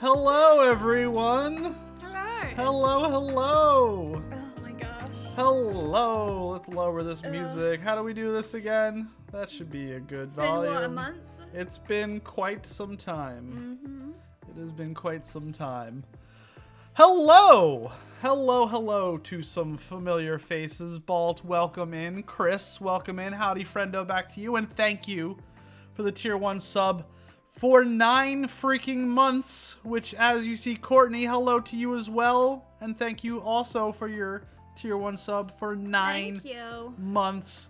Hello, everyone. Hello. Hello. Oh my gosh. Hello. Let's lower this music. How do we do this again? That should be a good volume. Been what, a month? It's been quite some time. Mm-hmm. It has been quite some time. Hello. Hello to some familiar faces. Balt, welcome in. Chris, welcome in. Howdy, friendo, back to you. And thank you for the tier 1 sub for 9 freaking months, which, as you see, Courtney, hello to you as well. And thank you also for your tier 1 sub for 9 months.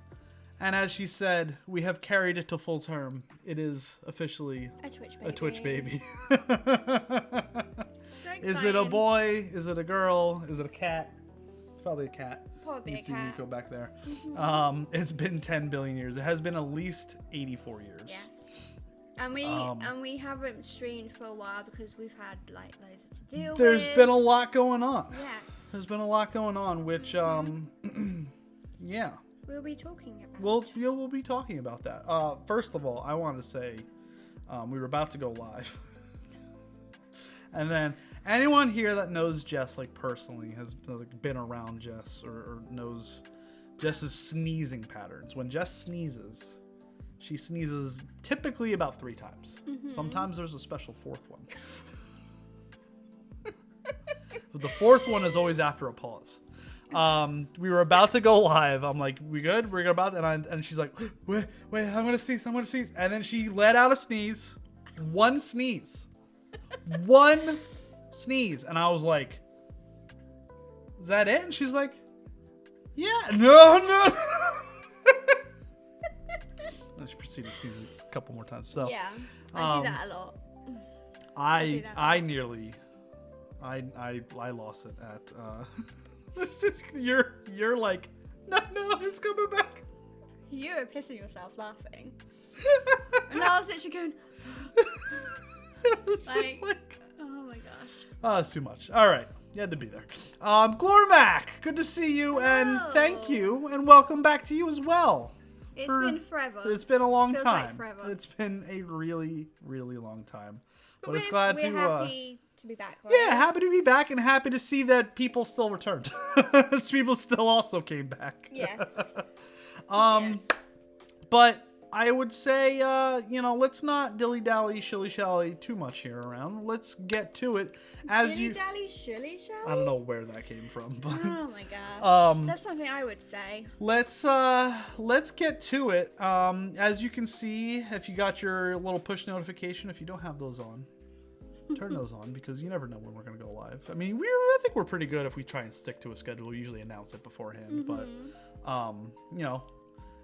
And as she said, we have carried it to full term. It is officially a Twitch baby. Is it a boy? Is it a girl? Is it a cat? It's probably a cat. Probably you a can cat. See Nico back there. Mm-hmm. It's been 10 billion years. It has been at least 84 years. Yes. And we haven't streamed for a while because we've had like loads to do. There's been a lot going on. Yes. There's been a lot going on, which yeah. We'll be talking about. We'll be talking about that. First of all, I want to say we were about to go live. And then anyone here that knows Jess like personally has like, been around Jess or knows Jess's sneezing patterns. When Jess sneezes, she sneezes typically about 3 times. Mm-hmm. Sometimes there's a special 4th one. But the 4th one is always after a pause. We were about to go live. I'm like, we good? We're about to, and she's like, wait, I'm gonna sneeze. And then she let out a sneeze. One sneeze. One sneeze. And I was like, is that it? And she's like, yeah. No. And she proceeded to sneeze a couple more times. So yeah, I do that a lot. I nearly lost it at you're like, no, it's coming back. You were pissing yourself laughing. And I was literally going it was just like, oh my gosh. Oh, it's too much. All right. You had to be there. Glormac, good to see you. Hello. And thank you and welcome back to you as well. It's been forever. It's been a long Feels time. like forever. It's been a really, really long time. But we're it's glad we're to happy to be back, right? Yeah, happy to be back and happy to see that people still returned. People still also came back. Yes. Yes. But I would say, let's not dilly-dally, shilly-shally too much here around. Let's get to it. Dilly-dally, shilly-shally? I don't know where that came from. But, oh my gosh. That's something I would say. Let's get to it. As you can see, if you got your little push notification, if you don't have those on, turn those on because you never know when we're going to go live. I mean, I think we're pretty good if we try and stick to a schedule. We usually announce it beforehand. Mm-hmm. But,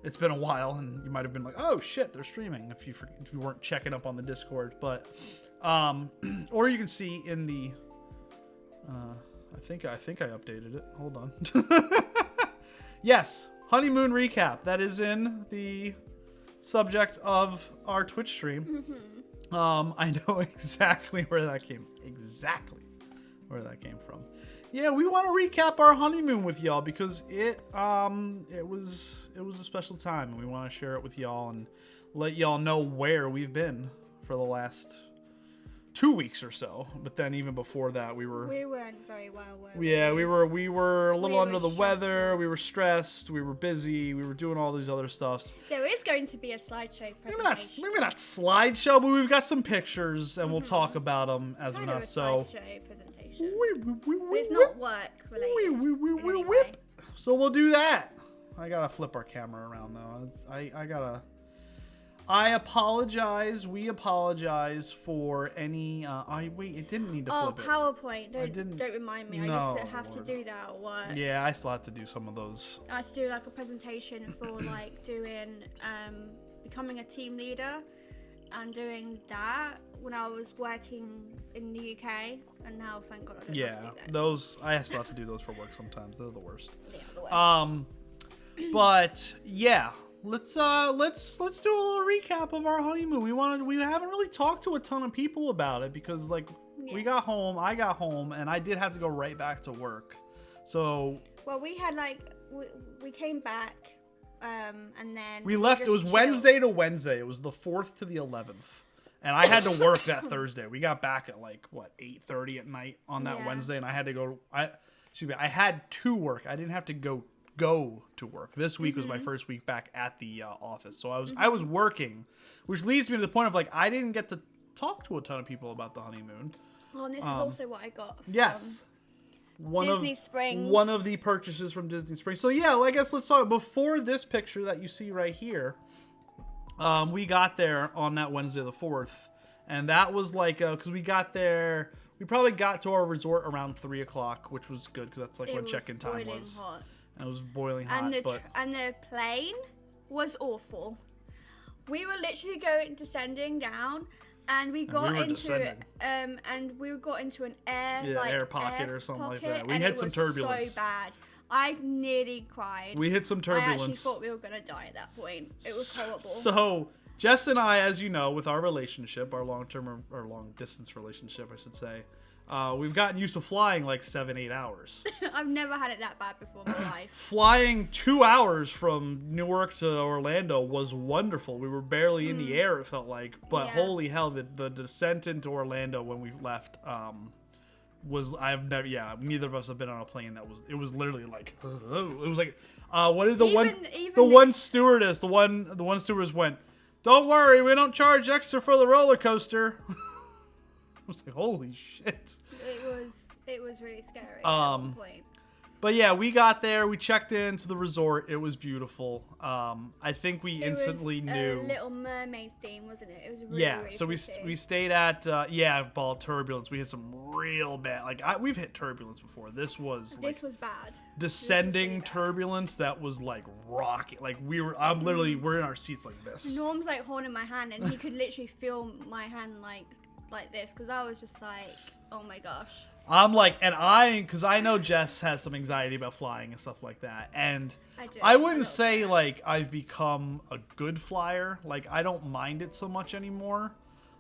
it's been a while, and you might have been like, "Oh shit, they're streaming." If you weren't checking up on the Discord, but or you can see in the. I think I updated it. Hold on. Yes, honeymoon recap. That is in the subject of our Twitch stream. Mm-hmm. I know exactly where that came. From. Yeah, we want to recap our honeymoon with y'all because it was a special time, and we want to share it with y'all and let y'all know where we've been for the last 2 weeks or so. But then even before that, we weren't very well. Yeah, we were a little under the weather. We were stressed. We were busy. We were doing all these other stuffs. There is going to be a slideshow presentation. Maybe not slideshow, but we've got some pictures, and we'll talk about them as we not so. Slideshow presentation. It's not work related. Anyway. So we'll do that. I gotta flip our camera around though. I apologize. We apologize for any. Wait, it didn't need to flip it. Oh, PowerPoint. Don't remind me. I just have to do that at work. Yeah, I still have to do some of those. I had to do like a presentation for like doing becoming a team leader and doing that when I was working in the UK, and now thank God I don't have to do that. Those I still have to do those for work sometimes. They're the worst. Yeah, the worst. But yeah, let's do a little recap of our honeymoon. We haven't really talked to a ton of people about it because we got home, I got home, and I did have to go right back to work. So we had we came back. And then we left. It was Wednesday to Wednesday. It was the 4th to the 11th, And I had to work that Thursday. We got back at like, what, 8:30 at night on that Yeah. Wednesday. And I had to go, I had to work. I didn't have to go to work. This week was my first week back at the office. So I was working, which leads me to the point of like, I didn't get to talk to a ton of people about the honeymoon. Well, and this is also what I got from Yes. Springs. One of the purchases from Disney Springs. So yeah, I guess let's talk before this picture that you see right here. We got there on that Wednesday the 4th, and that was like because we got there. We probably got to our resort around 3 o'clock, which was good because that's like when check-in time was. Hot. And it was boiling hot. And the plane was awful. We were literally descending down. And we got into an air pocket or something like that. We hit some turbulence. So bad. I nearly cried. We hit some turbulence. I actually thought we were gonna die at that point. It was horrible. So Jess and I, as you know, with our relationship, our long-term or long-distance relationship, I should say, we've gotten used to flying like 7-8 hours. I've never had it that bad before in my life. Flying 2 hours from Newark to Orlando was wonderful. We were barely in the air, it felt like. But holy hell, the descent into Orlando when we left neither of us have been on a plane it was literally like, it was like, what did the one stewardess went, "Don't worry, we don't charge extra for the roller coaster." I was like, holy shit. It was really scary at one point. But yeah, we got there. We checked into the resort. It was beautiful. I think we instantly knew. A Little Mermaid theme, wasn't it? It was really, really so we stayed at ball turbulence. We hit some real bad. Like we've hit turbulence before. This was bad. Descending really turbulence that was like rocking. Like we're in our seats like this. Norm's like holding my hand, and he could literally feel my hand like this because I was just like, oh my gosh. I'm like, because I know Jess has some anxiety about flying and stuff like that, and I wouldn't say like I've become a good flyer. Like I don't mind it so much anymore,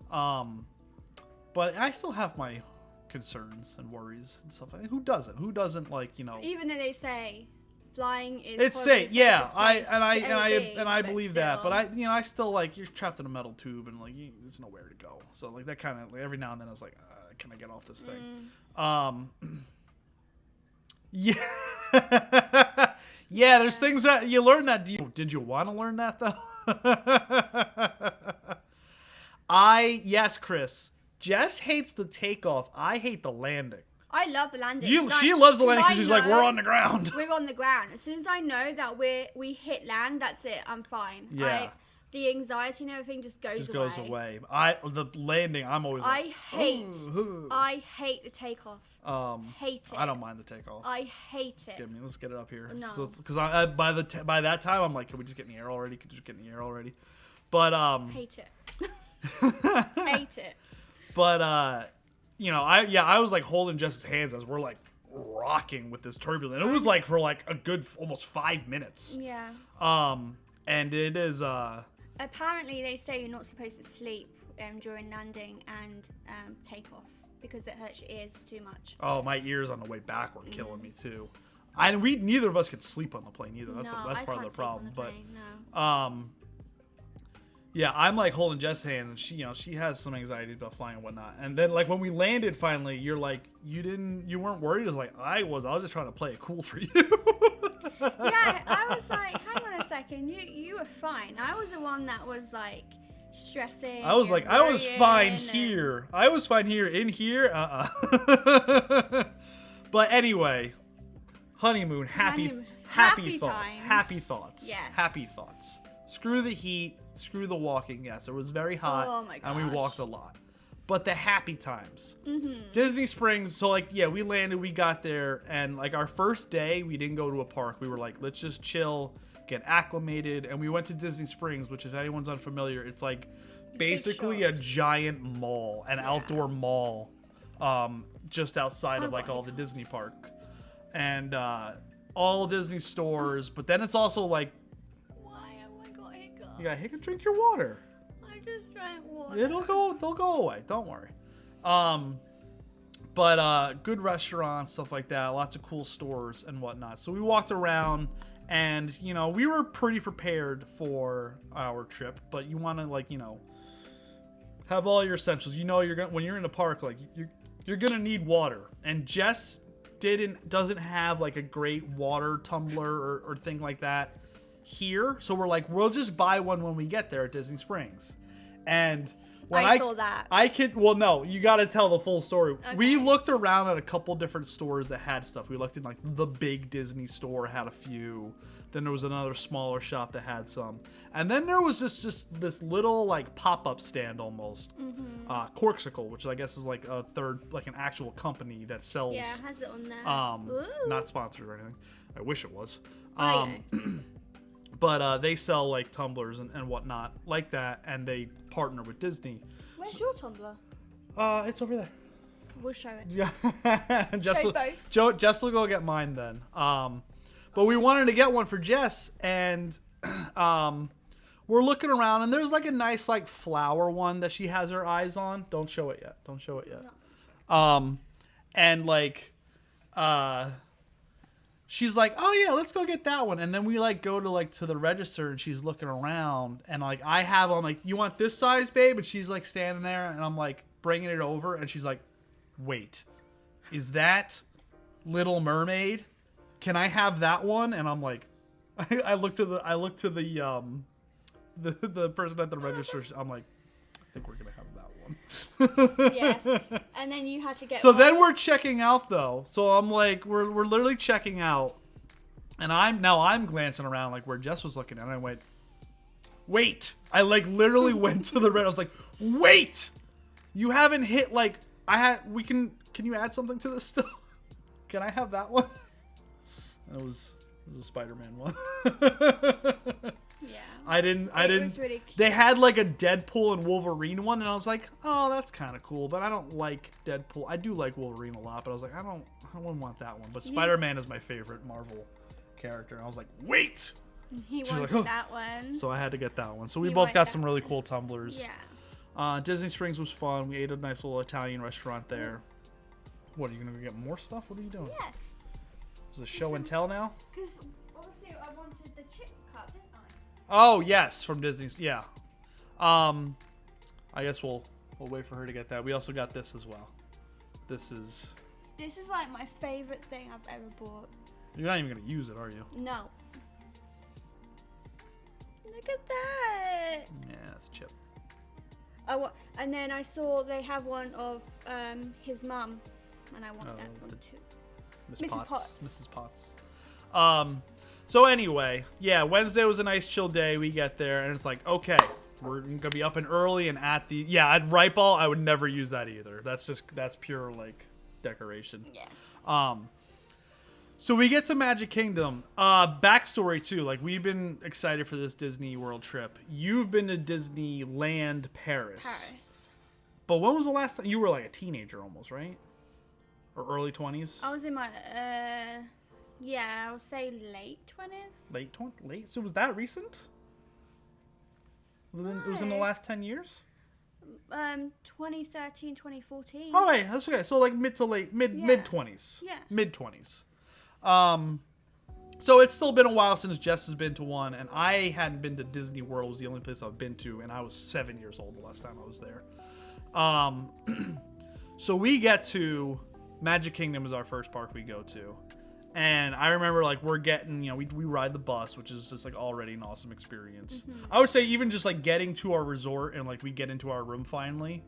but I still have my concerns and worries and stuff. Who doesn't? Who doesn't like Even though they say flying is it's safe, yeah. I believe still. that, but I still like you're trapped in a metal tube and like there's nowhere to go. So like that kind of like, every now and then I was like, can I get off this thing? Yeah, yeah. There's things that you learn that. Did you want to learn that though? Yes, Chris. Jess hates the takeoff. I hate the landing. I love the landing. She loves the landing because she's like, we're on the ground. We're on the ground. As soon as I know that we hit land, that's it. I'm fine. Yeah. The anxiety and everything just goes away. The landing, I'm always like, I hate the takeoff. Hate it. I don't mind the takeoff. I hate it. Let's get it up here. No. Because by that time, I'm like, can we just get in the air already? But hate it. Hate it. But I was like holding Jess's hands as we're like rocking with this turbulence. It was like for like a good almost 5 minutes. Yeah. And it is apparently they say you're not supposed to sleep during landing and takeoff because it hurts your ears too much. Oh, my ears on the way back were killing me too. And neither of us could sleep on the plane either. That's part of the problem. Yeah, I'm like holding Jess' hand, and she has some anxiety about flying and whatnot. And then like when we landed finally, you're like, you weren't worried? It's like I was just trying to play it cool for you. Yeah, I was like, hang on a second, you were fine. I was the one that was like stressing. I was like, I was fine here. I was fine here. In here, But anyway, honeymoon, happy thoughts. Happy thoughts. Yes. Happy thoughts. Screw the heat. Screw the walking. Yes, it was very hot. Oh my gosh. And we walked a lot. But the happy times. Mm-hmm. Disney Springs. So like, yeah, we landed, we got there, and like our first day, we didn't go to a park. We were like, let's just chill, get acclimated, and we went to Disney Springs, which if anyone's unfamiliar, it's like basically a giant mall, an outdoor mall, just outside of like all the Disney park, and all Disney stores. But then it's also like, you got hiccup. Drink your water. I just drank water. They'll go away. Don't worry. But good restaurants, stuff like that. Lots of cool stores and whatnot. So we walked around, and we were pretty prepared for our trip. But you want to have all your essentials. You know, when you're in a park, like you're gonna need water. And Jess doesn't have like a great water tumbler or thing like that here. So we're like, we'll just buy one when we get there at Disney Springs. And when I saw that. Well, no, you got to tell the full story. Okay. We looked around at a couple different stores that had stuff. We looked in like the big Disney store had a few. Then there was another smaller shop that had some. And then there was just this little like pop-up stand almost. Corksicle, which I guess is like a third, like an actual company that sells. Yeah, it has it on there. Ooh. Not sponsored or anything. I wish it was. Yeah. But they sell like tumblers and whatnot like that, and they partner with Disney. Where's your tumbler? It's over there. We'll show it. Yeah. Show both. Jess will go get mine then. But we wanted to get one for Jess, and we're looking around, and there's like a nice like flower one that she has her eyes on. Don't show it yet. No. And like she's like, oh yeah, let's go get that one. And then we like go to the register, and she's looking around, and like I'm like, you want this size, babe? And she's like standing there, and I'm like bringing it over, and she's like, wait, is that Little Mermaid? Can I have that one? And I'm like, I look to the person at the register. I'm like, I think we're gonna have that one. Yes. And then you had to get. So then we're checking out though. So I'm like, we're literally checking out, and I'm glancing around like where Jess was looking, and I went, wait! I like literally went to the red. I was like, wait! You haven't hit like Can you add something to this still? Can I have that one? It was a Spider-Man one. Yeah. I didn't. Was really cute. They had like a Deadpool and Wolverine one, and I was like, oh, that's kind of cool. But I don't like Deadpool. I do like Wolverine a lot, but I was like, I wouldn't want that one. But Spider-Man is my favorite Marvel character. And I was like, wait. He wanted like, oh. that one. So I had to get that one. So we You both want got that some really cool tumblers. Yeah. Disney Springs was fun. We ate a nice little Italian restaurant there. What, are you gonna go get more stuff? What are you doing? Yes. Is it show and tell now? Because obviously I wanted the chip cup, didn't I? Oh yes, from Disney. Yeah. I guess we'll wait for her to get that. We also got this as well. This is like my favorite thing I've ever bought. You're not even gonna use it, are you? No. Look at that. Yeah, it's Chip. Oh, and then I saw they have one of his mum, and I want that one too. Mrs. Potts. Mrs. Potts. So anyway, yeah, Wednesday was a nice chill day. We get there, and it's like, okay, we're gonna be up and early and at the at Ripe Ball. I would never use that either. That's pure like decoration. Yes. So we get to Magic Kingdom. Backstory too, like we've been excited for this Disney World trip. You've been to Disneyland Paris. But when was the last time you were like a teenager almost, right? Or early 20s? I was in my I would say late 20s. Late? So was that recent? It was in the last 10 years? 2013, 2014. Oh, wait, that's okay. So like mid 20s. Yeah. Mid 20s. So it's still been a while since Jess has been to one, and I hadn't been to Disney World. It was the only place I've been to, and I was 7 years old the last time I was there. So we get to Magic Kingdom is our first park we go to. And I remember like we're getting, we ride the bus, which is just like already an awesome experience. Mm-hmm. I would say even just like getting to our resort and like we get into our room finally.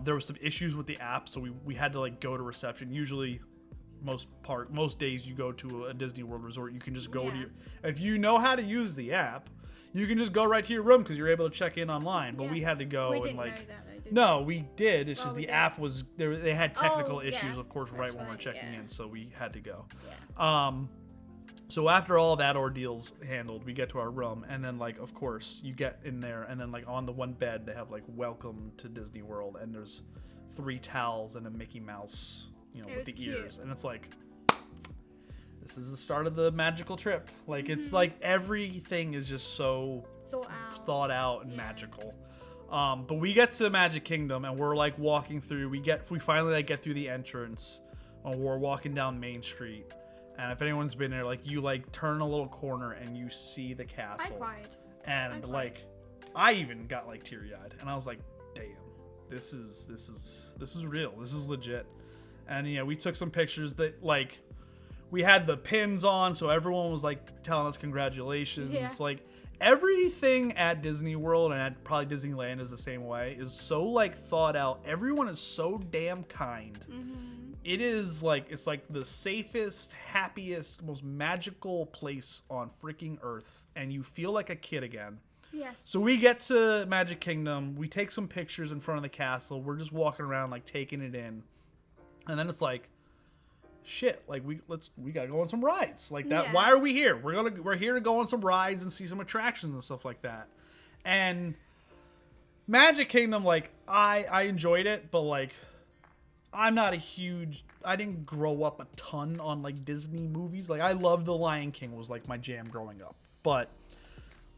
There was some issues with the app, so we had to like go to reception. Usually most days you go to a Disney World resort, you can just go to if you know how to use the app, you can just go right to your room because you're able to check in online. But we had to go and like. No, we did. It's just the app was there. They had technical issues, of course, right when we're checking in, so we had to go. Yeah. So after all that ordeal's handled, we get to our room, and then like, of course, you get in there, and then like on the one bed they have like "Welcome to Disney World," and there's 3 towels and a Mickey Mouse, with the ears, and it's like, this is the start of the magical trip. Like it's like everything is just so thought out and magical. But we get to Magic Kingdom and we're like walking through. We finally like get through the entrance, and we're walking down Main Street. And if anyone's been there, like you like turn a little corner and you see the castle. I cried. And like I even got like teary-eyed, and I was like, damn, this is real. This is legit. And yeah, we took some pictures that like we had the pins on, so everyone was like telling us congratulations. Yeah. Like everything at Disney World and at probably Disneyland is the same way, is so like thought out. Everyone is so damn kind. It is like, it's like the safest, happiest, most magical place on freaking earth, and you feel like a kid again. Yes. So we get to Magic Kingdom, we take some pictures in front of the castle, we're just walking around like taking it in, and then it's like, shit, like we gotta go on some rides like that. Yeah. Why are we here? We're here to go on some rides and see some attractions and stuff like that. And Magic Kingdom, like I enjoyed it, but like I'm not I didn't grow up a ton on like Disney movies. Like I loved The Lion King, was like my jam growing up, but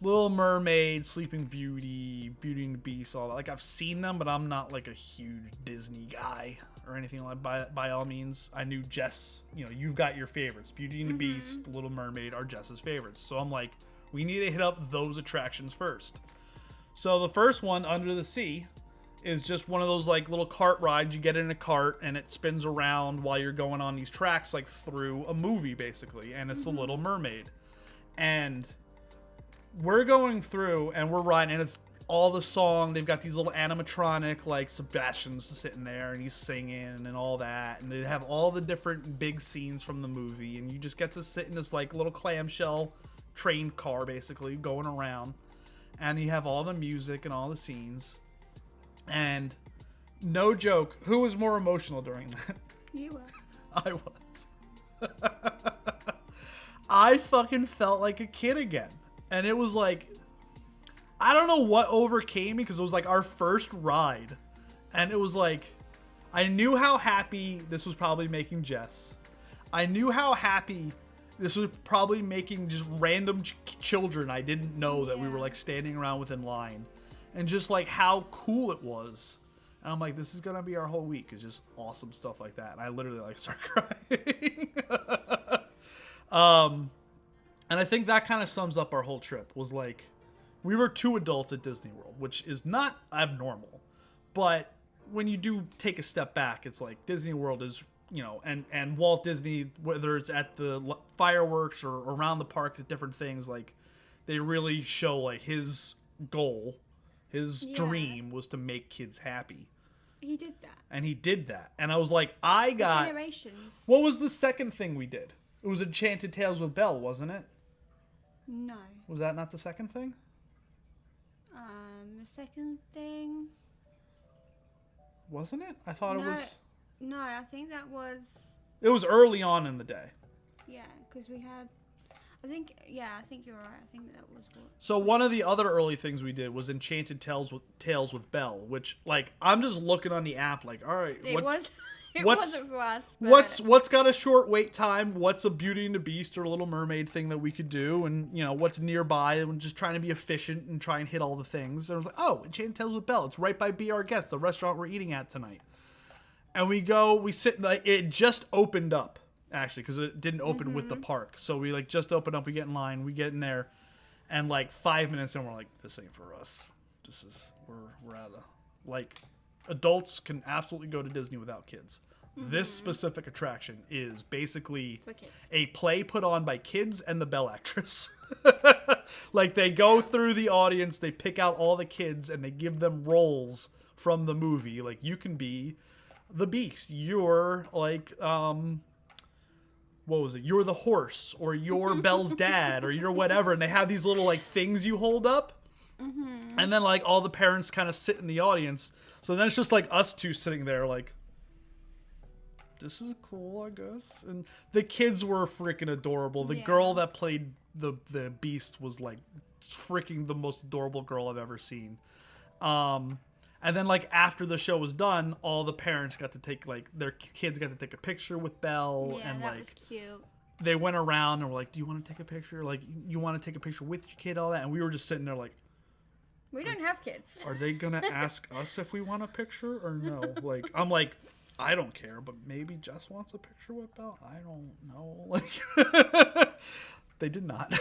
Little Mermaid, Sleeping Beauty, Beauty and the Beast, all that. Like I've seen them, but I'm not like a huge Disney guy or anything like. By all means, I knew Jess. You know, you've got your favorites. Beauty and the Beast, Little Mermaid are Jess's favorites. So I'm like, we need to hit up those attractions first. So the first one, Under the Sea, is just one of those like little cart rides. You get in a cart and it spins around while you're going on these tracks, like through a movie basically. And it's the Little Mermaid, and we're going through and we're riding, and it's all the song. They've got these little animatronic, like Sebastian's sitting there and he's singing and all that. And they have all the different big scenes from the movie. And you just get to sit in this like little clamshell train car basically going around. And you have all the music and all the scenes. And no joke, who was more emotional during that? You were. I was. I fucking felt like a kid again. And it was like, I don't know what overcame me, because it was like our first ride. And it was like, I knew how happy this was probably making Jess. I knew how happy this was probably making just random children I didn't know that we were like standing around with in line. And just like how cool it was. And I'm like, this is going to be our whole week. It's just awesome stuff like that. And I literally like start crying. And I think that kind of sums up our whole trip. Was like, we were 2 adults at Disney World, which is not abnormal. But when you do take a step back, it's like Disney World is, you know, and Walt Disney, whether it's at the fireworks or around the park, different things, like they really show like his goal, his dream was to make kids happy. He did that. And he did that. And I was like, I got... Generations. What was the second thing we did? It was Enchanted Tales with Belle, wasn't it? No. Was that not the second thing? The second thing... Wasn't it? I thought it was... No, I think that was... It was early on in the day. Yeah, because we had... I think you're right. I think that was what... So one of the other early things we did was Enchanted Tales with Belle, which, like, I'm just looking on the app, like, all right, It wasn't for us. What's got a short wait time? What's a Beauty and the Beast or Little Mermaid thing that we could do? And, you know, what's nearby? And just trying to be efficient and try and hit all the things. And I was like, oh, Enchanted Tales with Belle. It's right by Be Our Guest, the restaurant we're eating at tonight. And we sit, like, it just opened up, actually, because it didn't open with the park. So we, like, just opened up, we get in line, we get in there, and, like, 5 minutes in, we're like, this ain't for us. We're out of, like, adults can absolutely go to Disney without kids. This specific attraction is basically a play put on by kids and the Belle actress. Like, they go through the audience, they pick out all the kids, and they give them roles from the movie. Like, you can be the Beast. You're, like, what was it? You're the horse, or you're Belle's dad, or you're whatever. And they have these little, like, things you hold up. And then, like, all the parents kind of sit in the audience. So then it's just, like, us two sitting there, like, this is cool, I guess. And the kids were freaking adorable. The girl that played the Beast was like freaking the most adorable girl I've ever seen. And then like after the show was done, all the parents got to take like their kids got to take a picture with Belle, and that like was cute. They went around and were like, "Do you want to take a picture? Like, you want to take a picture with your kid?" All that, and we were just sitting there like, we don't have kids. Are they gonna ask us if we want a picture or no? Like, I'm like, I don't care, but maybe Jess wants a picture with Belle. I don't know. Like, They did not.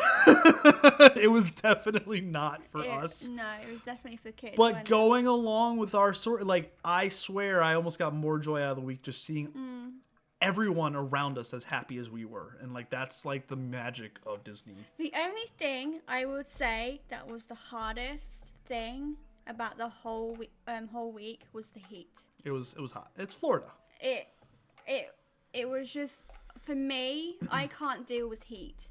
It was definitely not for us. No, it was definitely for kids. But going along with our story, like, I swear I almost got more joy out of the week just seeing everyone around us as happy as we were. And, like, that's, like, the magic of Disney. The only thing I would say that was the hardest thing about the whole week was the heat. It was hot. It's Florida. It was just, for me, I can't deal with heat.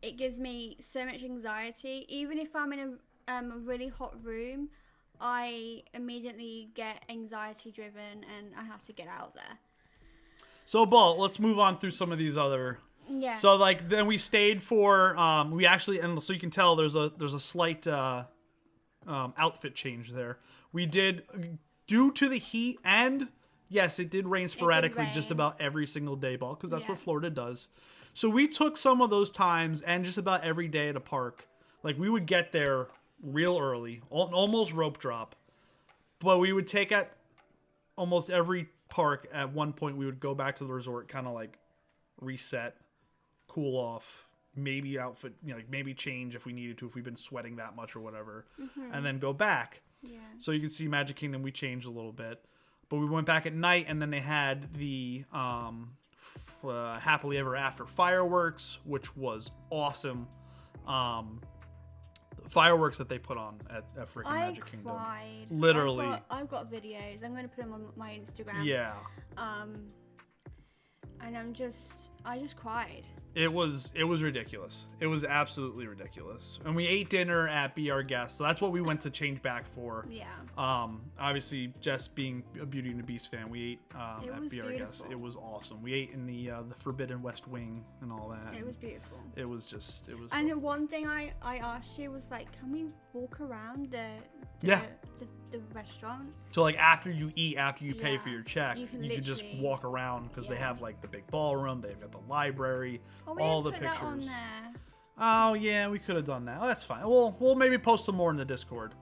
It gives me so much anxiety. Even if I'm in a really hot room, I immediately get anxiety driven and I have to get out there. So, Ball, let's move on through some of these other. Yeah. So, like, then we stayed for we actually, and so you can tell there's a slight outfit change there. We did, due to the heat, and yes, it did rain sporadically just about every single day, Ball, because that's what Florida does. So we took some of those times and just about every day at a park. Like, we would get there real early, almost rope drop. But we would take at almost every park at one point. We would go back to the resort, kind of like reset, cool off, maybe outfit, like maybe change if we needed to, if we've been sweating that much or whatever, and then go back. Yeah. So you can see Magic Kingdom, we changed a little bit. But we went back at night, and then they had the Happily Ever After fireworks, which was awesome. The fireworks that they put on at freaking Magic Kingdom. I cried. Literally. I've got videos. I'm going to put them on my Instagram. Yeah. And I just cried. It was ridiculous. It was absolutely ridiculous. And we ate dinner at Be Our Guest, so that's what we went to change back for. Yeah. Obviously, Jess being a Beauty and the Beast fan, we ate at Be Our Guest. It was awesome. We ate in the Forbidden West Wing and all that. It was beautiful. It was. And the one thing I asked you was, like, can we walk around the restaurant? So, like, after you eat, after you pay for your check, you can just walk around because they have, like, the big ballroom, they've got the library, all the pictures. That on there. Oh yeah, we could have done that. Oh, that's fine. We'll maybe post some more in the Discord.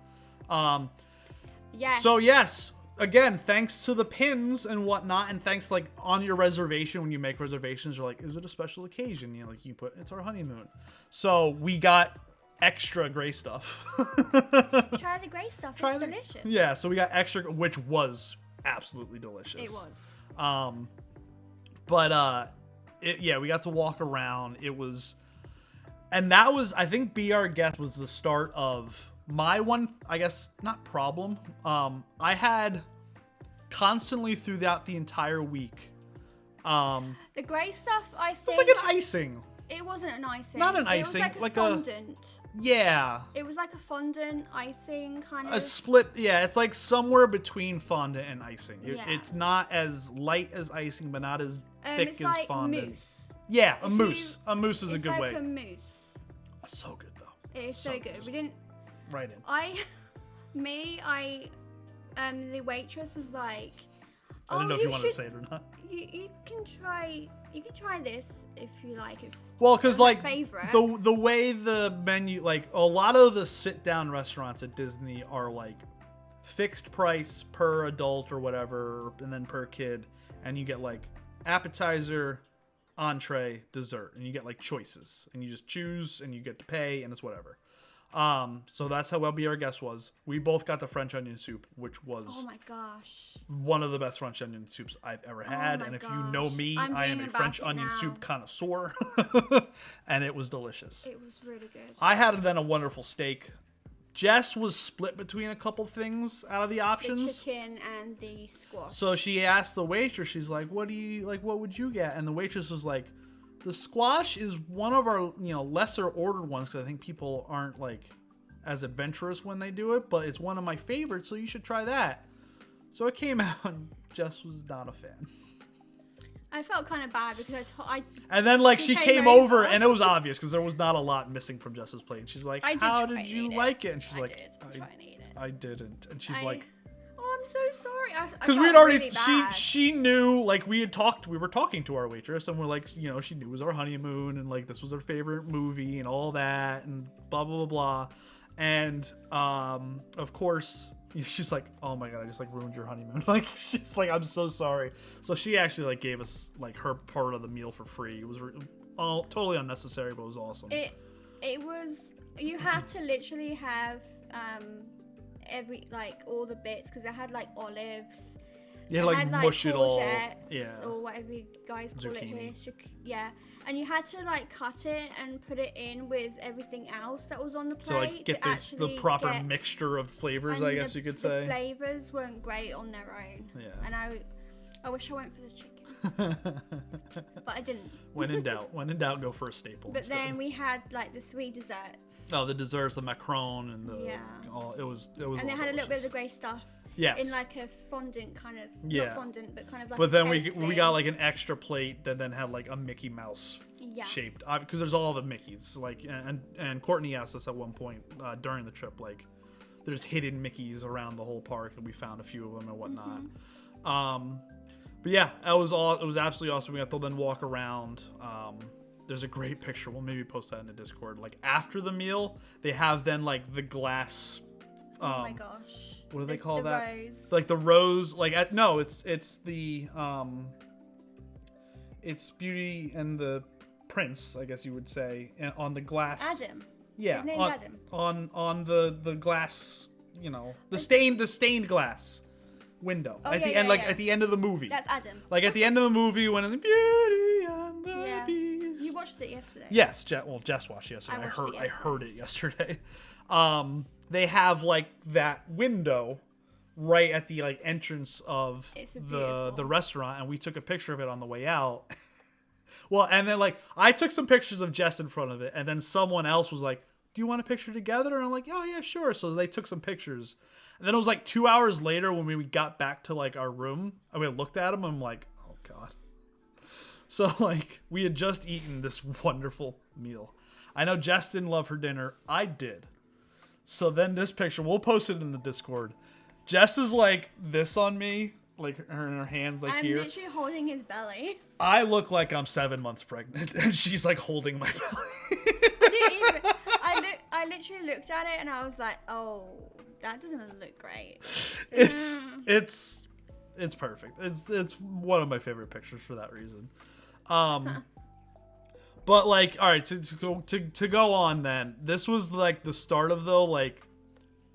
Yeah. So yes, again, thanks to the pins and whatnot, and thanks, like, on your reservation, when you make reservations, you're like, is it a special occasion? You know, like, you put, it's our honeymoon. So we got extra gray stuff. Try the gray stuff. It's delicious. Yeah, so we got extra, which was absolutely delicious. It was. We got to walk around. It was, and that was, I think, Be Our Guest was the start of my one, I guess, not problem. I had constantly throughout the entire week. The gray stuff, I think. It was like an icing. It wasn't an icing. Not an icing. It was like a fondant. Yeah. It was like a fondant icing kind of. A split. Yeah, it's like somewhere between fondant and icing. It's not as light as icing, but not as thick it's as like fondant. Mousse. Yeah, a mousse. A mousse is a good way. It's like a mousse. So good though. It is so good. We didn't. Right in. The waitress was like, I don't know if you wanted to say it or not. You can try this if you like. It's because, like, favorite. the way the menu, like, a lot of the sit down restaurants at Disney are like fixed price per adult or whatever, and then per kid, and you get like appetizer, entree, dessert, and you get like choices, and you just choose and you get to pay, and it's whatever. So that's how Be Our Guest was. We both got the French onion soup, which was, oh my gosh, one of the best French onion soups I've ever had. And if you know me, I am a French onion soup connoisseur. And it was delicious. It was really good. I had then a wonderful steak. Jess was split between a couple things out of the options. The chicken and the squash. So she asked the waitress, she's like, what would you get? And the waitress was like, the squash is one of our, lesser ordered ones, because I think people aren't, like, as adventurous when they do it, but it's one of my favorites, so you should try that. So it came out, and Jess was not a fan. I felt kind of bad because and then, like, she came over, and it was obvious because there was not a lot missing from Jess's plate. And she's like, how did you like it? And she's like, I didn't. And she's like, oh, I'm so sorry. Because we had already, she knew, like, we were talking to our waitress, and we're like, she knew it was our honeymoon, and, like, this was her favorite movie and all that, and blah, blah, blah, blah. And, of course, she's like, oh my God, I just, like, ruined your honeymoon. Like, she's like, I'm so sorry. So she actually, like, gave us, like, her part of the meal for free. It was all totally unnecessary, but it was awesome. It was, you had to literally have every, like, all the bits, because it had like olives. Yeah, like mush it all. Yeah. Or whatever you guys call Zucchini. it here. Yeah. And you had to like cut it and put it in with everything else that was on the plate. So like get the proper mixture of flavors, I guess you could say. The flavors weren't great on their own. Yeah. And I wish I went for the chicken. But I didn't. When in doubt, go for a staple. But instead. then we had like the 3 desserts. Oh, the desserts, the macaron and the it was and they had a little bit of the grey stuff. Yes. In like a fondant kind of, not fondant, but kind of like. But then we got like an extra plate that then had like a Mickey Mouse shaped, because there's all the Mickeys. Like, and Courtney asked us at one point during the trip, like, there's hidden Mickeys around the whole park, and we found a few of them and whatnot. But yeah, it was absolutely awesome. We got to then walk around. There's a great picture. We'll maybe post that in the Discord. Like after the meal, they have then like the glass. Oh my gosh. What do they call that? Rose. Like the rose, like it's the it's Beauty and the Prince, I guess you would say, on the glass. Adam. Yeah. His name's Adam. On the glass, the stained glass window at the end, at the end of the movie. That's Adam. Like at the end of the movie when it's Beauty and the Beast. You watched it yesterday. Yes, Jess watched it yesterday. I heard it yesterday. They have like that window right at the like entrance of the restaurant, and we took a picture of it on the way out. Well, and then like I took some pictures of Jess in front of it, and then someone else was like, "Do you want a picture together?" And I'm like, "Oh yeah, sure." So they took some pictures, and then it was like 2 hours later when we got back to like our room, and we looked at them, and I'm like, "Oh god." So like we had just eaten this wonderful meal. I know Jess didn't love her dinner. I did. So then this picture, we'll post it in the Discord. Jess is like this on me, like her hands like here. I'm literally holding his belly. I look like I'm 7 months pregnant, and she's like holding my belly. I literally looked at it and I was like, oh, that doesn't look great. It's perfect. It's one of my favorite pictures for that reason. But like, all right, to go on then, this was like the start of like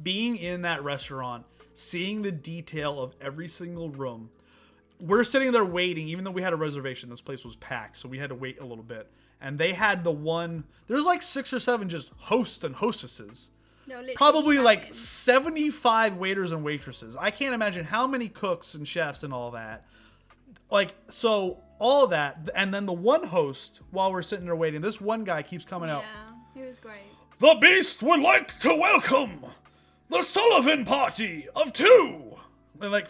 being in that restaurant, seeing the detail of every single room. We're sitting there waiting, even though we had a reservation, this place was packed, so we had to wait a little bit. And they had there's like 6 or 7 just hosts and hostesses. No, probably like 75 waiters and waitresses. I can't imagine how many cooks and chefs and all that. Like, so all of that, and then the one host, while we're sitting there waiting, this one guy keeps coming out. Yeah, he was great. The Beast would like to welcome the Sullivan Party of 2. And like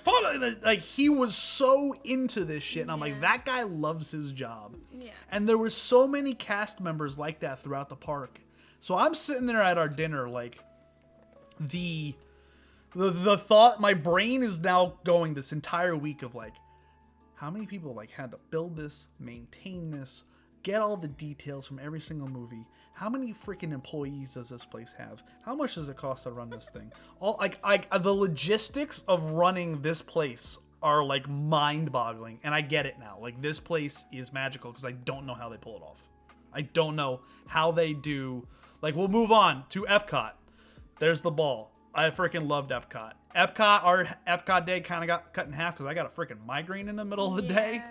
he was so into this shit, and I'm like, that guy loves his job. Yeah. And there was so many cast members like that throughout the park. So I'm sitting there at our dinner, like the thought, my brain is now going this entire week of like, how many people like had to build this, maintain this, get all the details from every single movie? How many freaking employees does this place have? How much does it cost to run this thing? All like the logistics of running this place are like mind-boggling, and I get it now. Like this place is magical because I don't know how they pull it off. I don't know how they do. Like we'll move on to Epcot. There's the ball. I freaking loved Epcot. Our Epcot day kind of got cut in half because I got a freaking migraine in the middle of the day.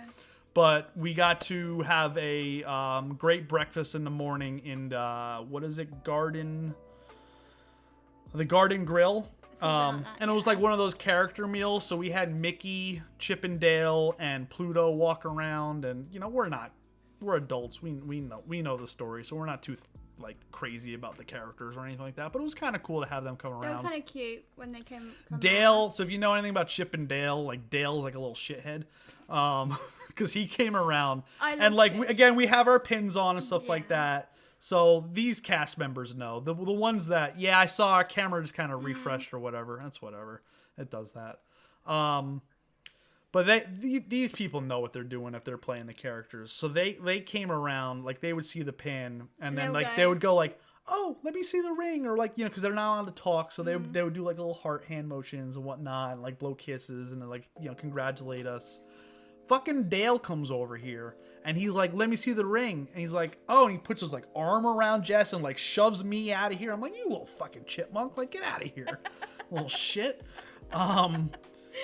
But we got to have a great breakfast in the morning in, the Garden Grill. And it was like one of those character meals. So we had Mickey, Chip and Dale, and Pluto walk around. And, we're adults. We know the story. So we're not too like crazy about the characters or anything like that, but it was kind of cool to have them come around. They were kind of cute when they came Dale around. So if you know anything about Chip and Dale, like Dale's like a little shithead because he came around, and like we have our pins on and stuff like that, so these cast members know the ones that I saw our camera just kind of refreshed or whatever. That's whatever, it does that. But these people know what they're doing if they're playing the characters. So they came around, like they would see the pin, and then like they would go like, "Oh, let me see the ring," or like because they're not allowed to talk, so they would do like little heart hand motions and whatnot, and like blow kisses, and then like congratulate us. fucking Dale comes over here and he's like, let me see the ring. And he's like, oh, and he puts his like arm around Jess and like shoves me out of here. I'm like, you little fucking chipmunk, like get out of here, little shit.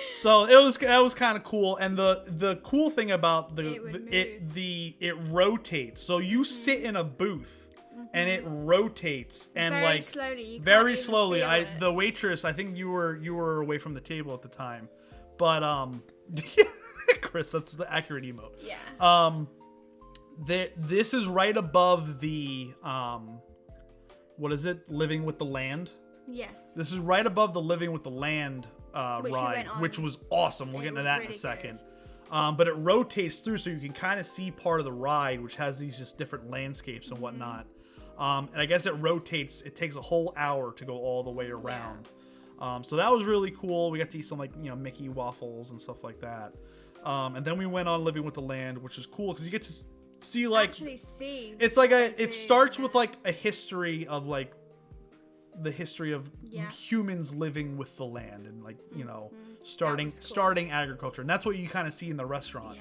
So that was kind of cool. And the cool thing about it rotates. So you sit in a booth and it rotates and very slowly. The waitress, I think you were away from the table at the time, but Chris, that's the accurate emote. Yeah. This is right above the what is it? Living with the Land. Yes. This is right above the Living with the Land ride, which was awesome. We'll get into that in a second. But it rotates through, so you can kind of see part of the ride, which has these just different landscapes and whatnot. And I guess it rotates. It takes a whole hour to go all the way around. Yeah. So that was really cool. We got to eat some Mickey waffles and stuff like that. And then we went on Living with the Land, which is cool because you get to see it's like it starts with like a history of like the history of humans living with the land and like starting agriculture, and that's what you kind of see in the restaurant.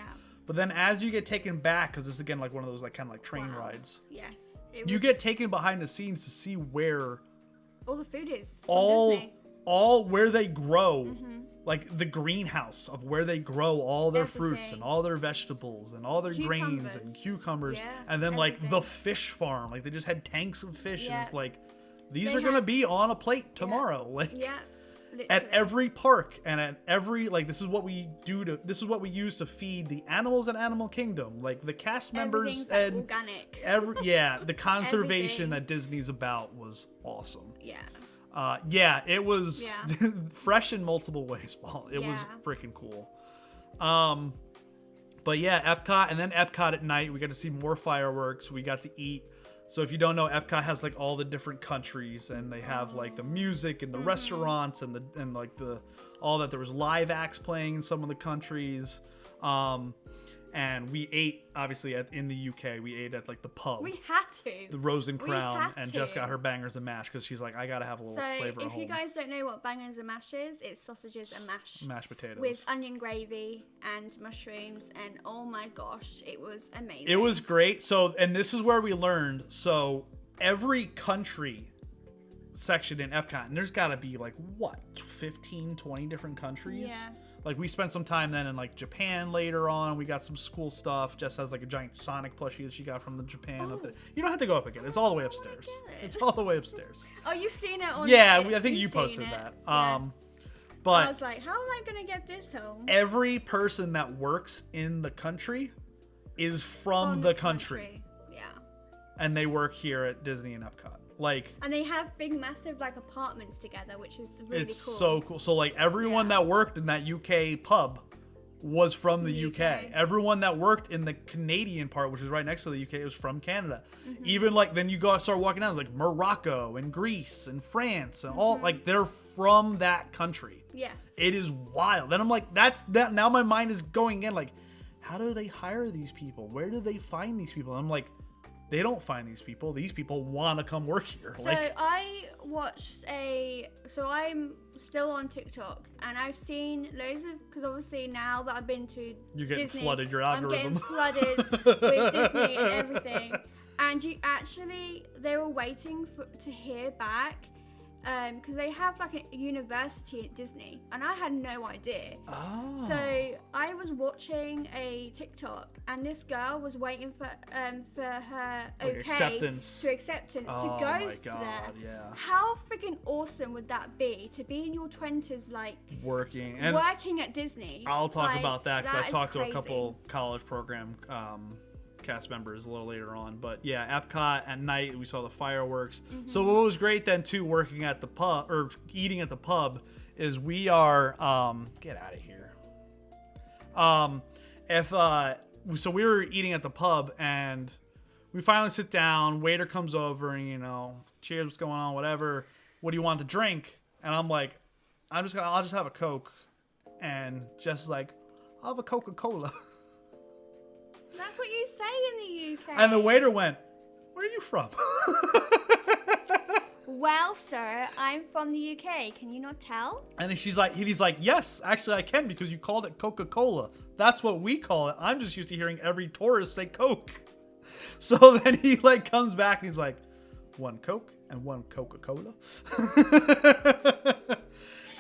But then as you get taken back, because this is again like one of those like kind of like train rides, you get taken behind the scenes to see where all the food is, all where they grow, like the greenhouse of where they grow all their fruits and all their vegetables and all their grains and cucumbers, and then like the fish farm, like they just had tanks of fish, and it's like these are gonna be on a plate tomorrow, at every park and at every this is what we use to feed the animals in Animal Kingdom, like the cast members and organic. The conservation that Disney's about was awesome. It was fresh in multiple ways, Paul. It was freaking cool. But yeah, Epcot, and then Epcot at night, we got to see more fireworks. We got to eat. So if you don't know, Epcot has like all the different countries, and they have like the music and the restaurants and all that. There was live acts playing in some of the countries. And we ate, obviously, in the UK, we ate at like the pub. We had to. The Rose and Crown, and Jess got her bangers and mash because she's like, I gotta have a little flavor at home. So if you guys don't know what bangers and mash is, it's sausages and mashed potatoes with onion gravy and mushrooms, and oh my gosh, it was amazing. It was great. So, and this is where we learned. So every country section in Epcot, and there's got to be like 15, 20 different countries. Yeah. Like we spent some time then in like Japan later on. We got some cool stuff. Jess has like a giant Sonic plushie that she got from the Japan up there. You don't have to go up again. It's all the way upstairs. It's all the way upstairs. Oh, you've seen it on I think you posted that. But I was like, how am I gonna get this home? Every person that works in the country is from the country. Yeah. And they work here at Disney and Epcot. And they have big, massive apartments together, which is really it's cool. So cool. So everyone that worked in that UK pub was from the UK. Everyone that worked in the Canadian part, which is right next to the UK, was from Canada. Even then you start walking down, like Morocco and Greece and France and all they're from that country. Yes. It is wild. Then I'm like, that's that. Now my mind is going in how do they hire these people? Where do they find these people? I'm like, they don't find these people. These people want to come work here. So I watched so I'm still on TikTok, and I've seen loads of, because obviously now that I've been to You're getting Disney, flooded, your algorithm. I'm getting flooded with Disney and everything. And they were waiting to hear back, because they have a university at Disney, and I had no idea. Oh. So I was watching a TikTok, and this girl was waiting for her acceptance to go my God, there. Yeah. How freaking awesome would that be to be in your 20s, working at Disney? I'll talk about that because I talked to crazy. a couple college program cast members a little later on. But yeah, Epcot at night, we saw the fireworks. So what was great then too, working at the pub or eating at the pub, is we are get out of here. So we were eating at the pub, and we finally sit down, waiter comes over and cheers, what's going on, whatever, what do you want to drink? And I'm like, I'll just have a Coke. And Jess is like, I'll have a Coca-Cola. That's what you say in the UK. And the waiter went, where are you from? Well, sir, I'm from the UK. Can you not tell? And he's like, yes, actually I can, because you called it Coca-Cola. That's what we call it. I'm just used to hearing every tourist say Coke. So then he like comes back and he's like, one Coke and one Coca-Cola.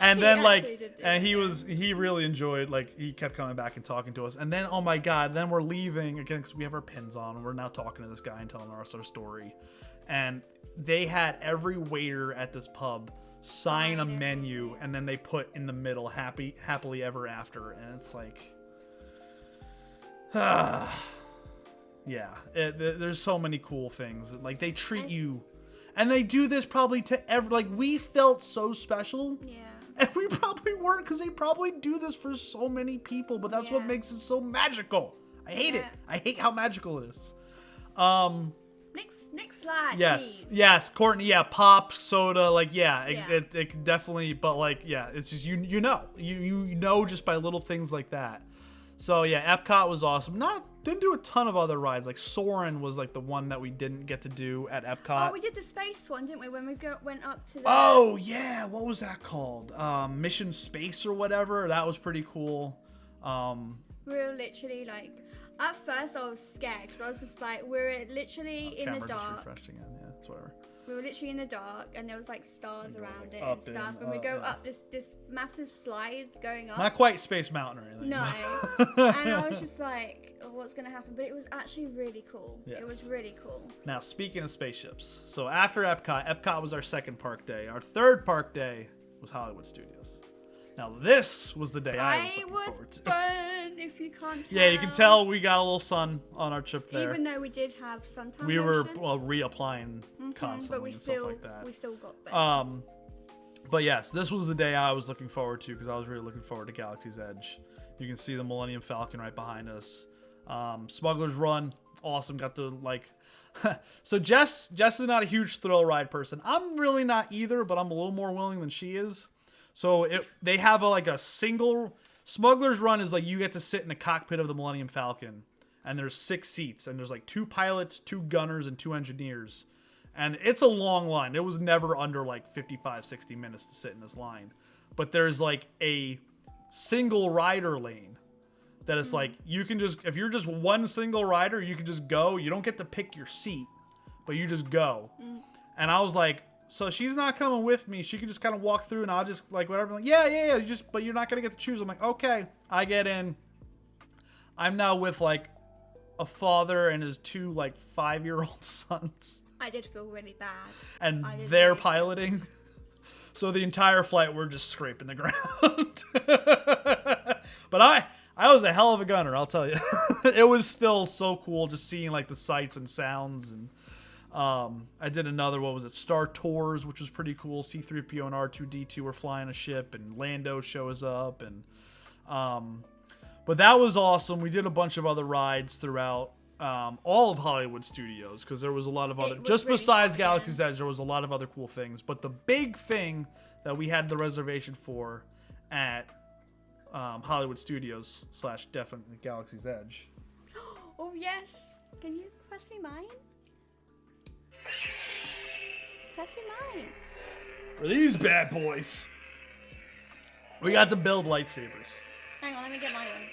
And then he really enjoyed, like, he kept coming back and talking to us. And then, oh my God, then we're leaving again because we have our pins on and we're now talking to this guy and telling us our story. And they had every waiter at this pub sign a menu, and then they put in the middle happily ever after. And it's like, yeah, there's so many cool things. Like, they treat you, and they do this probably to like, we felt so special. Yeah. And we probably weren't, because they probably do this for so many people, but that's what makes it so magical. I hate it. I hate how magical it is. Next slide, yes, please. Yes, Courtney, yeah, pop, soda, like, it can definitely, but like, yeah, it's just, you know just by little things like that. So yeah, Epcot was awesome. Didn't do a ton of other rides. Like Soarin' was like the one that we didn't get to do at Epcot. Oh, we did the space one, didn't we? When we went up to the... Oh yeah, what was that called? Mission Space or whatever. That was pretty cool. We were literally like, at first I was scared because I was just like, we were literally in the dark. Just refreshed again. Yeah, it's whatever. We were literally in the dark, and there was like stars around it and stuff. And we go up this massive slide going up. Not quite Space Mountain or anything. No. And I was just like, oh, what's gonna happen? But it was actually really cool. Yes. It was really cool. Now, speaking of spaceships, so after Epcot was our second park day. Our third park day was Hollywood Studios. Now, this was the day I was looking forward to. Burned, if you can't tell. Yeah, you can tell we got a little sun on our trip there. Even though we did have suntan lotion. We were reapplying constantly and stuff like that. We still got burned. But yes, this was the day I was looking forward to, because I was really looking forward to Galaxy's Edge. You can see the Millennium Falcon right behind us. Smuggler's Run, awesome. Got to like... So Jess is not a huge thrill ride person. I'm really not either, but I'm a little more willing than she is. So they have a single... Smuggler's Run is like you get to sit in the cockpit of the Millennium Falcon, and there's 6 seats, and there's like 2 pilots, 2 gunners, and 2 engineers. And it's a long line. It was never under like 55, 60 minutes to sit in this line. But there's like a single rider lane that is like, you can just, if you're just one single rider, you can just go. You don't get to pick your seat, but you just go. And I was like, so she's not coming with me. She can just kind of walk through, and I'll just like whatever. Like, yeah. But you're not gonna get to choose. I'm like, okay. I get in. I'm now with like a father and his 2 like 5-year-old sons. I did feel really bad. And they're really piloting. Bad. So the entire flight we're just scraping the ground. But I was a hell of a gunner, I'll tell you. It was still so cool just seeing like the sights and sounds. And I did another, what was it, Star Tours, which was pretty cool. C-3PO and R2-D2 were flying a ship, and Lando shows up. And but that was awesome. We did a bunch of other rides throughout all of Hollywood Studios, because there was a lot of other, just really besides Galaxy's Edge, there was a lot of other cool things. But the big thing that we had the reservation for at Hollywood Studios / definitely Galaxy's Edge. Oh yes, can you pass me mine? Pass me mine. For these bad boys, we got to build lightsabers. Hang on, let me get my one.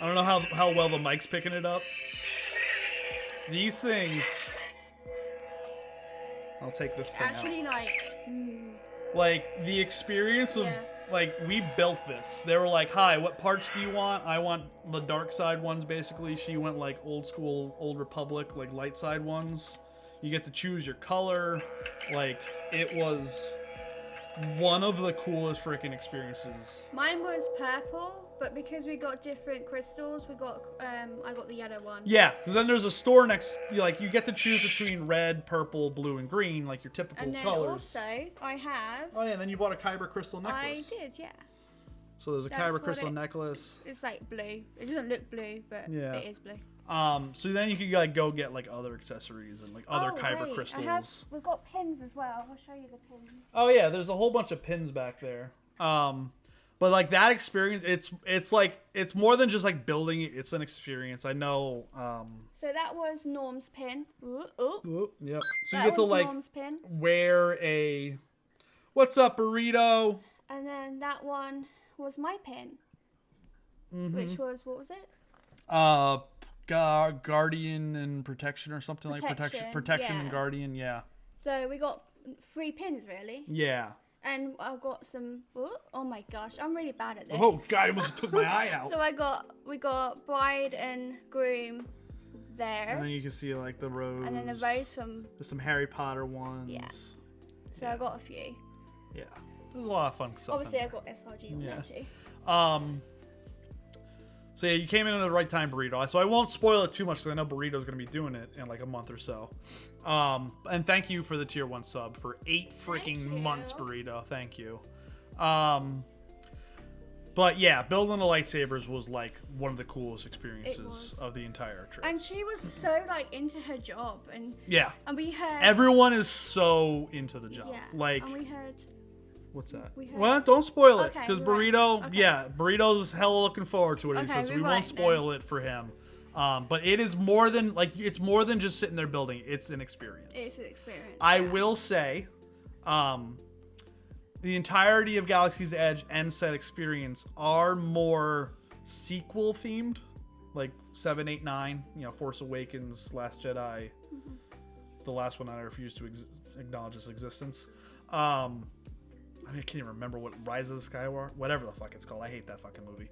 I don't know how well the mic's picking it up. These things... I'll take this thing actually, out. like... Like, the experience of... Like, we built this. They were like, hi, what parts do you want? I want the dark side ones, basically. She went, like, old school, Old Republic, like, light side ones. You get to choose your color. Like, it was one of the coolest freaking experiences. Mine was purple, but because we got different crystals, we got I got the yellow one. Yeah, because then there's a store next, like, you get to choose between red, purple, blue, and green, like your typical colors. And then also, I have... Oh yeah, and then you bought a Kyber crystal necklace. I did, yeah. So there's a Kyber crystal necklace. It's like blue. It doesn't look blue, but it is blue. So then you can like go get like other accessories and like other Kyber crystals. We've got pins as well. I'll show you the pins. Oh yeah, there's a whole bunch of pins back there. But But like that experience, it's more than just like building it. It's an experience. I know. So that was Norm's pin. Ooh. Yep. So That you get to was like Norm's pin. wear a "What's up, burrito?" And then that one was my pin. Which was, what was it? Guardian and protection or something like protection and guardian. Yeah. So we got 3 pins really. Yeah. And I've got some. Oh my gosh, I'm really bad at this. Oh God, I almost took my eye out. So we got bride and groom there. And then you can see like the rose. And then the rose from. There's some Harry Potter ones. Yeah. So I got a few. Yeah. There's a lot of fun stuff. Obviously, I got SRG on there too. So yeah, you came in at the right time, Burrito. So I won't spoil it too much because I know Burrito's going to be doing it in like a month or so. And thank you for the tier 1 sub for 8 freaking months, Burrito. Thank you. But yeah, building the lightsabers was like one of the coolest experiences of the entire trip. And she was so like into her job, and and we heard everyone is so into the job. Yeah, like, and we heard. What's that? Well, don't spoil it because Burrito. Okay. Yeah, Burrito's hella looking forward to it. He says we won't spoil it for him. But it is more than it's more than just sitting there building. It's an experience. It's an experience. I will say, the entirety of Galaxy's Edge and said experience are more sequel themed, like 7, 8, 9. You know, Force Awakens, Last Jedi, the last one I refuse to acknowledge its existence. I can't even remember what Rise of the Skywalker, whatever the fuck it's called. I hate that fucking movie.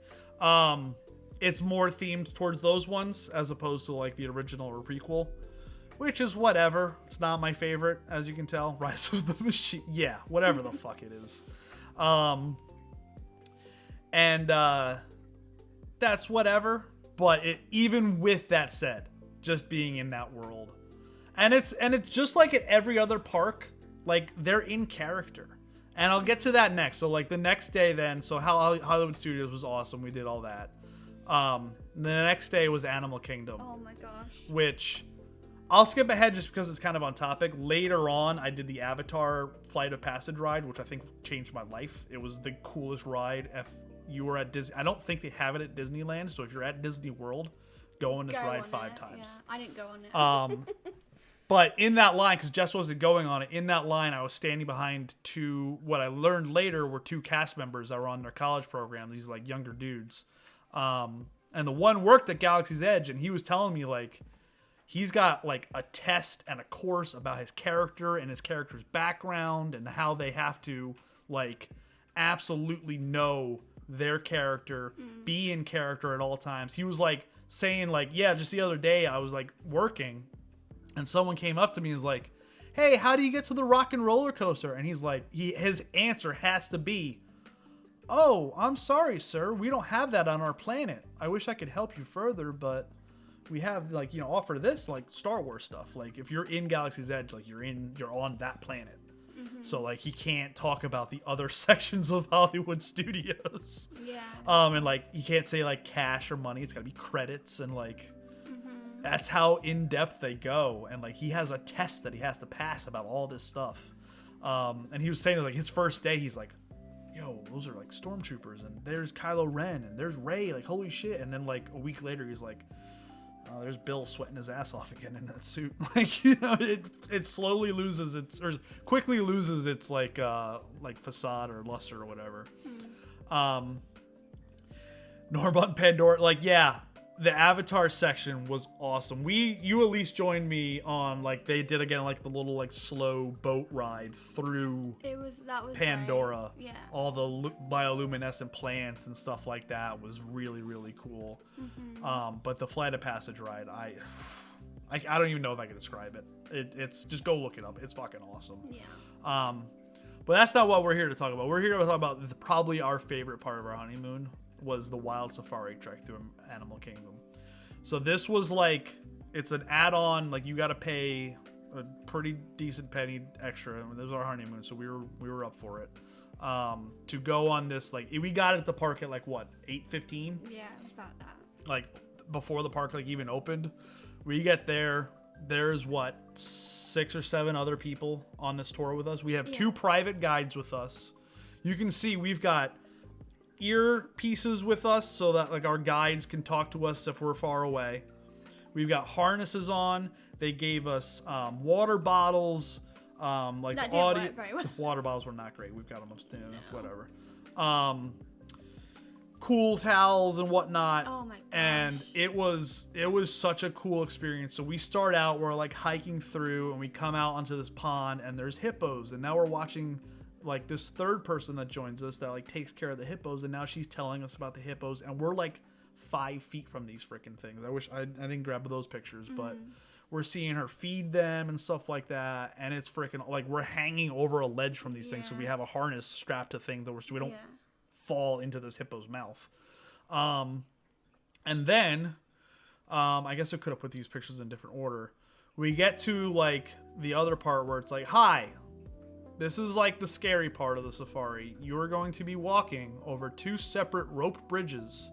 It's more themed towards those ones as opposed to like the original or prequel, which is whatever. It's not my favorite, as you can tell. Rise of the Machine, yeah, whatever the fuck it is. That's whatever. But even with that said, just being in that world, and it's just like at every other park, like they're in character. And I'll get to that next. So, like, the next day then, so Hollywood Studios was awesome. We did all that. The next day was Animal Kingdom. Oh, my gosh. Which, I'll skip ahead just because it's kind of on topic. Later on, I did the Avatar Flight of Passage ride, which I think changed my life. It was the coolest ride. If you were at Disney, I don't think they have it at Disneyland. So, if you're at Disney World, go on this ride 5 times. Yeah, I didn't go on it. But in that line, because Jess wasn't going on it, in that line, I was standing behind what I learned later were 2 cast members that were on their college program. These like younger dudes. And the one worked at Galaxy's Edge, and he was telling me like he's got like a test and a course about his character and his character's background and how they have to like absolutely know their character, be in character at all times. He was like saying like, yeah, just the other day I was like working. And someone came up to me and was like, hey, how do you get to the rock and roller coaster? And he's like, his answer has to be, oh, I'm sorry, sir. We don't have that on our planet. I wish I could help you further, but we have like, you know, offer this like Star Wars stuff. Like if you're in Galaxy's Edge, like you're on that planet. So like he can't talk about the other sections of Hollywood Studios. Yeah. And like he can't say like cash or money. It's gotta be credits and like that's how in-depth they go. And like he has a test that he has to pass about all this stuff. And he was saying like his first day, he's like, yo, those are like stormtroopers and there's Kylo Ren and there's Rey, like holy shit. And then like a week later he's like, oh, there's Bill sweating his ass off again in that suit. Like, you know, it slowly loses or quickly loses its like facade or luster or whatever. Norbut Pandora, like, yeah, the Avatar section was awesome. You at least joined me on like they did again like the little like slow boat ride through that was Pandora. Great. Yeah. All the bioluminescent plants and stuff like that was really really cool. But the Flight of Passage ride, I don't even know if I can describe it. It's just go look it up. It's fucking awesome. Yeah. But that's not what we're here to talk about. We're here to talk about probably our favorite part of our honeymoon was the Wild Safari trek through Animal Kingdom. So this was like, it's an add-on, like you got to pay a pretty decent penny extra. I mean, this was our honeymoon, so we were up for it. To go on this, like we got at the park at like what, 8:15? Yeah, it was about that. Like before the park like even opened. We get there, there's what, 6 or 7 other people on this tour with us. We have 2 private guides with us. You can see we've got earpieces with us so that like our guides can talk to us if we're far away. We've got harnesses on. They gave us water bottles. Like that the audio. didn't work very well. The water bottles were not great. We've got them upstairs. No. Whatever. Cool towels and whatnot. Oh my gosh. And it was such a cool experience. So we start out, we're like hiking through, and we come out onto this pond, and there's hippos, and now we're watching like this third person that joins us that like takes care of the hippos, and now she's telling us about the hippos, and we're like 5 feet from these freaking things. I wish I didn't grab those pictures, but we're seeing her feed them and stuff like that, and it's freaking like we're hanging over a ledge from these things, so we have a harness strapped to things so we don't fall into this hippo's mouth. And then I guess I could have put these pictures in different order. We get to like the other part where it's like, hi, this is like the scary part of the safari. You are going to be walking over 2 separate rope bridges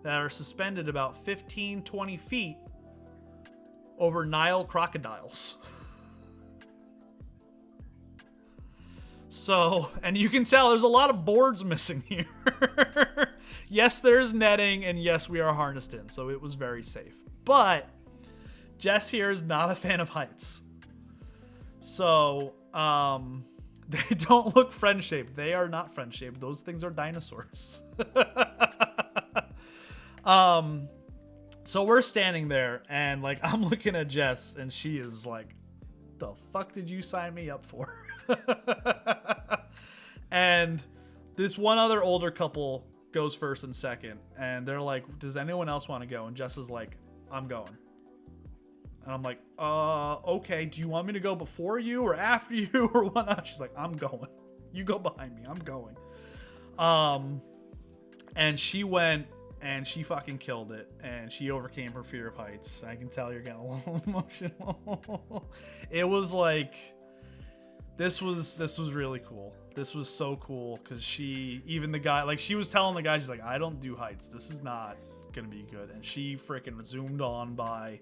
that are suspended about 15-20 feet over Nile crocodiles. So, and you can tell there's a lot of boards missing here. Yes, there's netting, and yes, we are harnessed in, so it was very safe. But Jess here is not a fan of heights. So, they don't look friend-shaped. They are not friend-shaped. Those things are dinosaurs. So we're standing there, and like I'm looking at Jess, and she is like, the fuck did you sign me up for? And this one other older couple goes first and second, and they're like, does anyone else want to go? And Jess is like, I'm going. And I'm like, okay, do you want me to go before you or after you or whatnot? She's like, I'm going. You go behind me. I'm going. And she went, and she fucking killed it, and she overcame her fear of heights. I can tell you're getting a little emotional. It was like, this was really cool. This was so cool, because even the guy, like she was telling the guy, she's like, I don't do heights. This is not gonna be good. And she freaking zoomed on by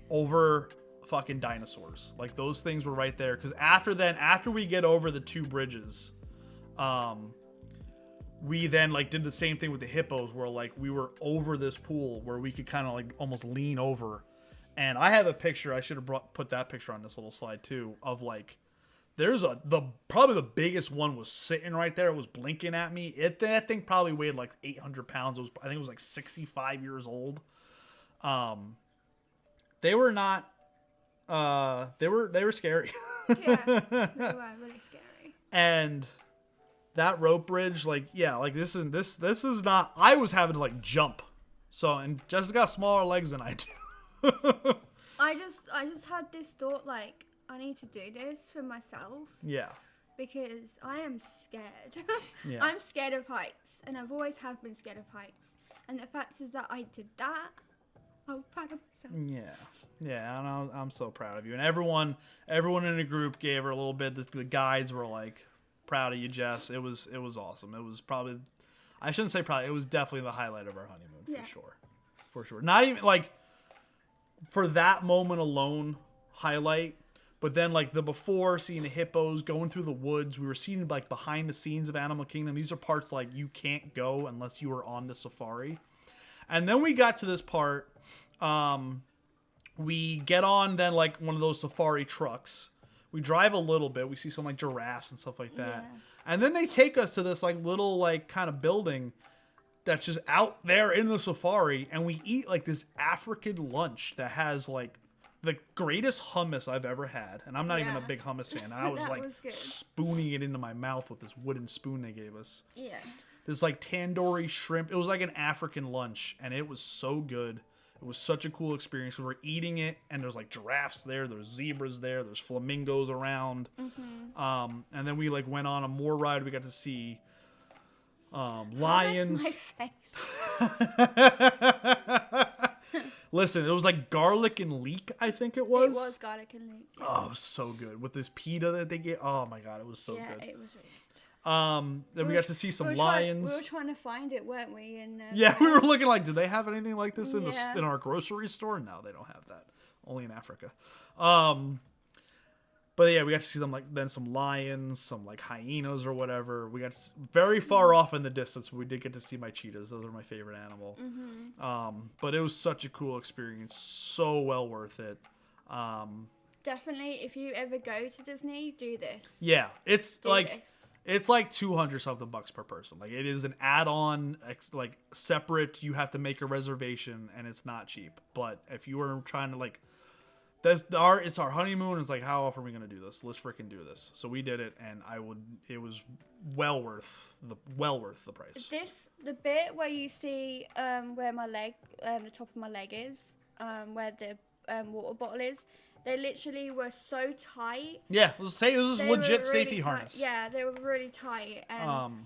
over fucking dinosaurs. Like those things were right there. Because after we get over the 2 bridges, we then like did the same thing with the hippos, where like we were over this pool where we could kind of like almost lean over. And I have a picture. I should have put that picture on this little slide too, of like, there's probably the biggest one was sitting right there. It was blinking at me. That thing probably weighed like 800 pounds. I think it was like 65 years old. They were not, they were scary. Yeah, they were really scary. And that rope bridge, like, yeah, like this is not, I was having to like jump. So, and Jessica got smaller legs than I do. I just had this thought, like, I need to do this for myself. Yeah. Because I am scared. Yeah. I'm scared of heights, and I've always have been scared of heights. And the fact is that I did that, I'm proud of myself. Yeah. Yeah, and I'm so proud of you. And everyone in the group gave her a little bit. The guides were like, proud of you, Jess. It was awesome. It was probably, I shouldn't say probably, it was definitely the highlight of our honeymoon, for sure. Not even like for that moment alone, highlight, but then like the before, seeing the hippos going through the woods, we were seeing like behind the scenes of Animal Kingdom. These are parts like you can't go unless you are on the safari. And then we got to this part, we get on then like one of those safari trucks. We drive a little bit. We see some like giraffes and stuff like that. Yeah. And then they take us to this like little like kind of building that's just out there in the safari. And we eat like this African lunch that has like the greatest hummus I've ever had. And I'm not even a big hummus fan. I was like spooning it into my mouth with this wooden spoon they gave us. Yeah. This like tandoori shrimp. It was like an African lunch, and it was so good. It was such a cool experience. We were eating it, and there's like giraffes there, there's zebras there, there's flamingos around. Mm-hmm. And then we like went on a more ride. We got to see lions. Oh, that's my face. Listen, it was like garlic and leek, I think it was. It was garlic and leek. Yeah. Oh, it was so good. With this pita that they gave. Oh my God, it was so good. Yeah, it was really good. Then we got to see some lions. We were trying to find it, weren't we? And yeah, we were looking like, do they have anything like this in our grocery store? No, they don't have that. Only in Africa. But yeah, we got to see them, like, then some lions, some like hyenas or whatever. We got very far off in the distance, but we did get to see my cheetahs. Those are my favorite animal. But it was such a cool experience, so well worth it. Definitely, if you ever go to Disney, do this. Yeah, it's it's like $200 something per person. Like, it is an add-on, like, separate. You have to make a reservation, and it's not cheap. But if you were trying to, like, it's our honeymoon. It's like, how often are we gonna do this? Let's freaking do this. So we did it, and it was well worth the price. The bit where you see where my leg, the top of my leg is, where the water bottle is. They literally were so tight. Yeah, it was legit really safety tight. harness. Yeah, they were really tight, and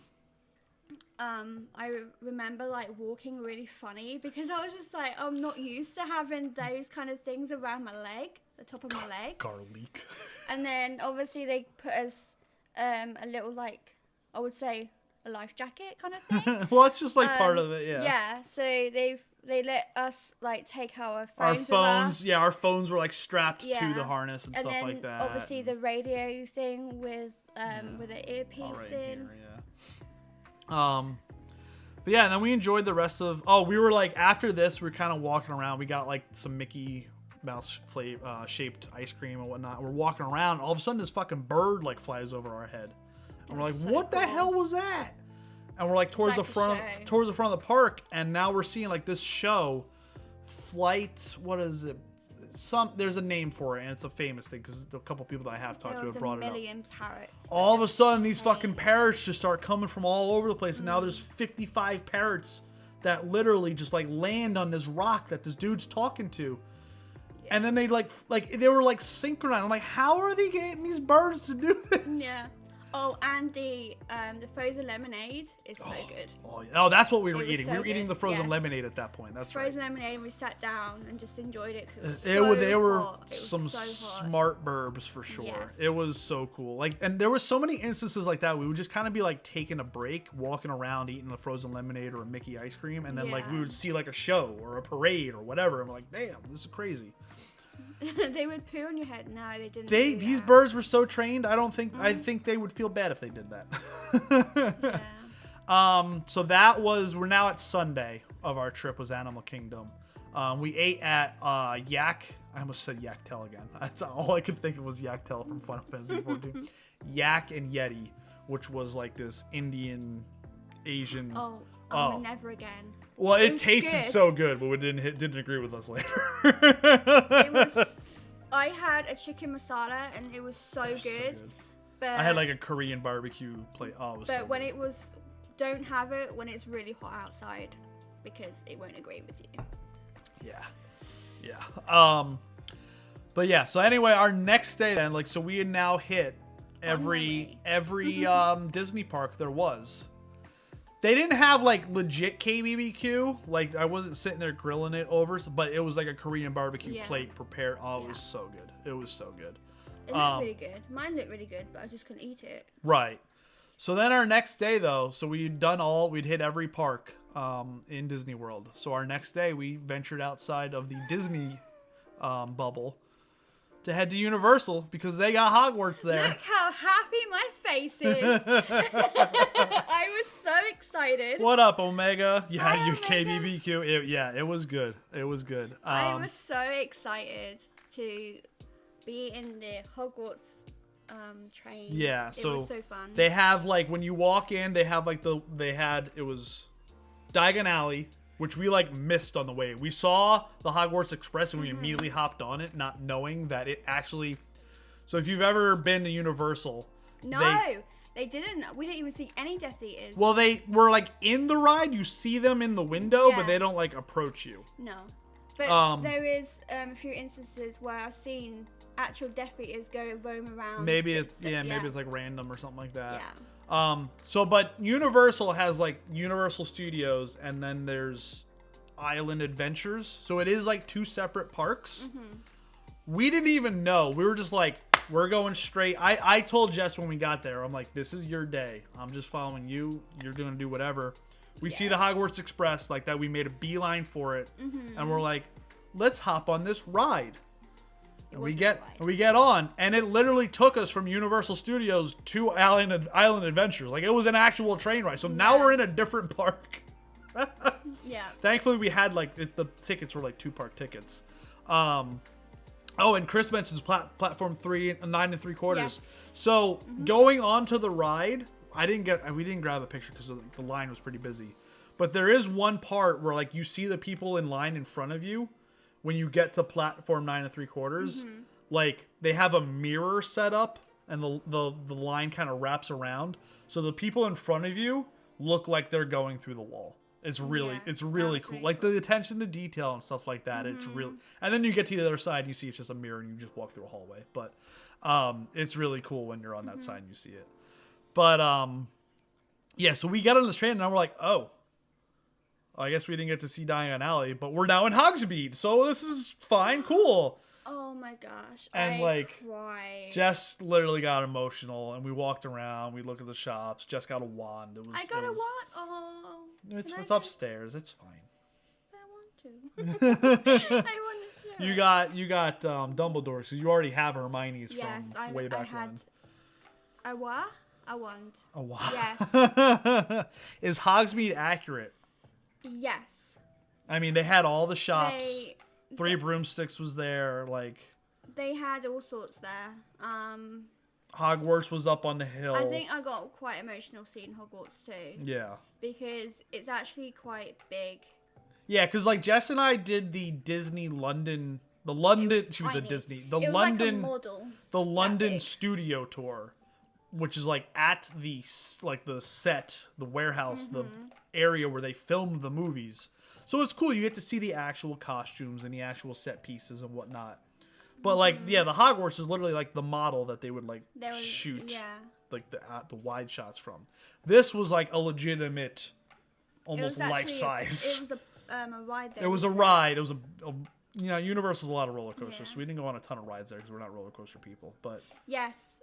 I remember like walking really funny because I was just like, I'm not used to having those kind of things around my leg, the top of my leg. Garlic. And then obviously they put us a little, like, I would say a life jacket kind of thing. Well, it's just like part of it, yeah. Yeah, so they let us like take our phones. Our phones, with us. yeah, our phones were like strapped to the harness and stuff then, like that. Obviously the radio thing with the earpiece in. But yeah, and then we enjoyed the rest of. Oh, we were like, after this, we were kind of walking around. We got like some Mickey Mouse shaped ice cream and whatnot. We're walking around. All of a sudden, this fucking bird like flies over our head, and we're like, "What the hell was that?" And we're like towards the front of the park, and now we're seeing like this show, Flight. What is it? There's a name for it, and it's a famous thing because a couple people that I have talked to have brought it up. There was a million parrots. All of a sudden, these fucking parrots just start coming from all over the place, and now there's 55 parrots that literally just like land on this rock that this dude's talking to. Yeah. And then they like they were like synchronized. I'm like, how are they getting these birds to do this? Yeah. Oh, and the frozen lemonade is so good. Oh, that's what we were eating. So we were eating good. the frozen lemonade at that point. That's frozen lemonade, and we sat down and just enjoyed it because they were some smart burbs for sure. Yes. It was so cool. Like, and there was so many instances like that. We would just kind of be like taking a break, walking around, eating a frozen lemonade or a Mickey ice cream, and then like we would see like a show or a parade or whatever, and we're like, damn, this is crazy. They would poo on your head. No, they didn't. These birds were so trained. I think they would feel bad if they did that. Yeah. So that was. We're now at Sunday of our trip. Was Animal Kingdom. We ate at Yak. I almost said Yaktel again. That's all I could think of was Yaktel from Final Fantasy XIV. Yak and Yeti, which was like this Indian, Asian. Oh, never again. Well, it tasted so good, but we didn't agree with us later. I had a chicken masala, and it was so good. But I had like a Korean barbecue plate. Oh, it was so when good. Don't have it when it's really hot outside, because it won't agree with you. Yeah. But yeah. So anyway, our next day then, like, so we had now hit every Disney park there was. They didn't have like legit KBBQ. Like, I wasn't sitting there grilling it over, but it was like a Korean barbecue plate prepared. Oh, it was so good. It was so good. It looked really good. Mine looked really good, but I just couldn't eat it. Right. So then our next day though, so we'd hit every park in Disney World. So our next day we ventured outside of the Disney bubble to head to Universal because they got Hogwarts there. Look how happy my face is. I was so excited. What up, Omega? Yeah, you KBBQ. It was good. It was good. I was so excited to be in the Hogwarts train. Yeah, it was so fun. They have like when you walk in, they have like it was Diagon Alley, which we like missed on the way. We saw the Hogwarts Express and we immediately hopped on it, not knowing that it actually. So if you've ever been to Universal, they didn't. We didn't even see any Death Eaters. Well, they were like in the ride. You see them in the window, but they don't like approach you. No, but there is a few instances where I've seen actual Death Eaters roam around. Maybe it's maybe it's like random or something like that. Yeah. But Universal has like Universal Studios, and then there's Island Adventures. So it is like two separate parks. Mm-hmm. We didn't even know. We were just like, we're going straight. I told Jess when we got there, I'm like, this is your day. I'm just following you. You're going to do whatever. We see the Hogwarts Express like that. We made a beeline for it. Mm-hmm. And we're like, let's hop on this ride. And we get on, and it literally took us from Universal Studios to Island Adventures. Like, it was an actual train ride. So now we're in a different park. Yeah. Thankfully, we had the tickets were like 2-park tickets. Oh, and Chris mentions platform 3 and 9 3/4. Yes. So going on to the ride, we didn't grab a picture because the line was pretty busy. But there is one part where like you see the people in line in front of you. When you get to platform 9 3/4, like they have a mirror set up and the line kind of wraps around. So the people in front of you look like they're going through the wall. It's really cool. Like the attention to detail and stuff like that. It's really, and then you get to the other side and you see it's just a mirror and you just walk through a hallway. But it's really cool when you're on that side and you see it. But yeah, so we got on this train and now we're like, oh, I guess we didn't get to see Diagon Alley, but we're now in Hogsmeade, so this is fine, cool. Oh my gosh, and I cried. Jess literally got emotional, and we walked around, we looked at the shops. Jess got a wand. I got a wand? Oh. It's upstairs, it's fine. I want to. I want to. You got Dumbledore, so you already have Hermione's from way back when. A what? A wand. A wand. Yes. Is Hogsmeade accurate? Yes. I mean, they had all the shops. Three Broomsticks was there. Like they had all sorts there. Hogwarts was up on the hill. I think I got quite emotional seeing Hogwarts too. Yeah. Because it's actually quite big. Yeah, because like Jess and I did the Disney London, the London studio tour, which is like at the set, the warehouse, the area where they filmed the movies. So it's cool. You get to see the actual costumes and the actual set pieces and whatnot. But like, yeah, the Hogwarts is literally like the model that they would shoot, like the wide shots from. This was like a legitimate, almost life size. It was a ride there. It was a ride. It was Universal's a lot of roller coasters, so we didn't go on a ton of rides there because we're not roller coaster people. But yes,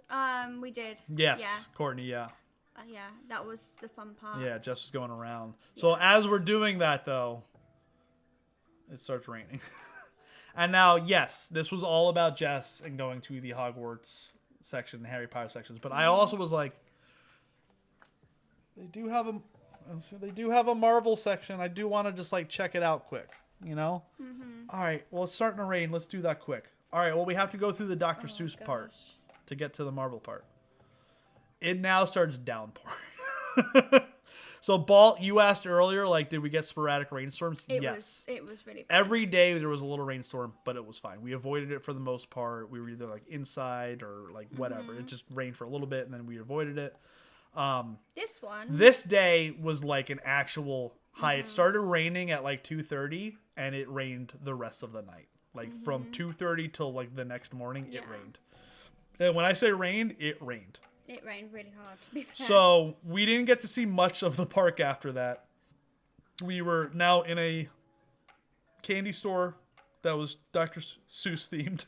we did. Yes, yeah. Courtney, yeah. Yeah, that was the fun part. Yeah, Jess was going around. So as we're doing that, though, it starts raining. And now, yes, this was all about Jess and going to the Hogwarts section, the Harry Potter sections. But I also was like, they do have a Marvel section. I do want to just like check it out quick, you know? All right, well, it's starting to rain. Let's do that quick. All right, well, we have to go through the Dr. Seuss part to get to the Marvel part. It now starts downpouring. So, Balt, you asked earlier, like, did we get sporadic rainstorms? Yes. It was really bad. Every day there was a little rainstorm, but it was fine. We avoided it for the most part. We were either, like, inside or, like, whatever. It just rained for a little bit, and then we avoided it. This day was, like, an actual high. It started raining at, like, 2:30, and it rained the rest of the night. Like, from 2:30 till, like, the next morning, it rained. And when I say rained, it rained. It rained really hard, to be fair. So, we didn't get to see much of the park after that. We were now in a candy store that was Dr. Seuss themed.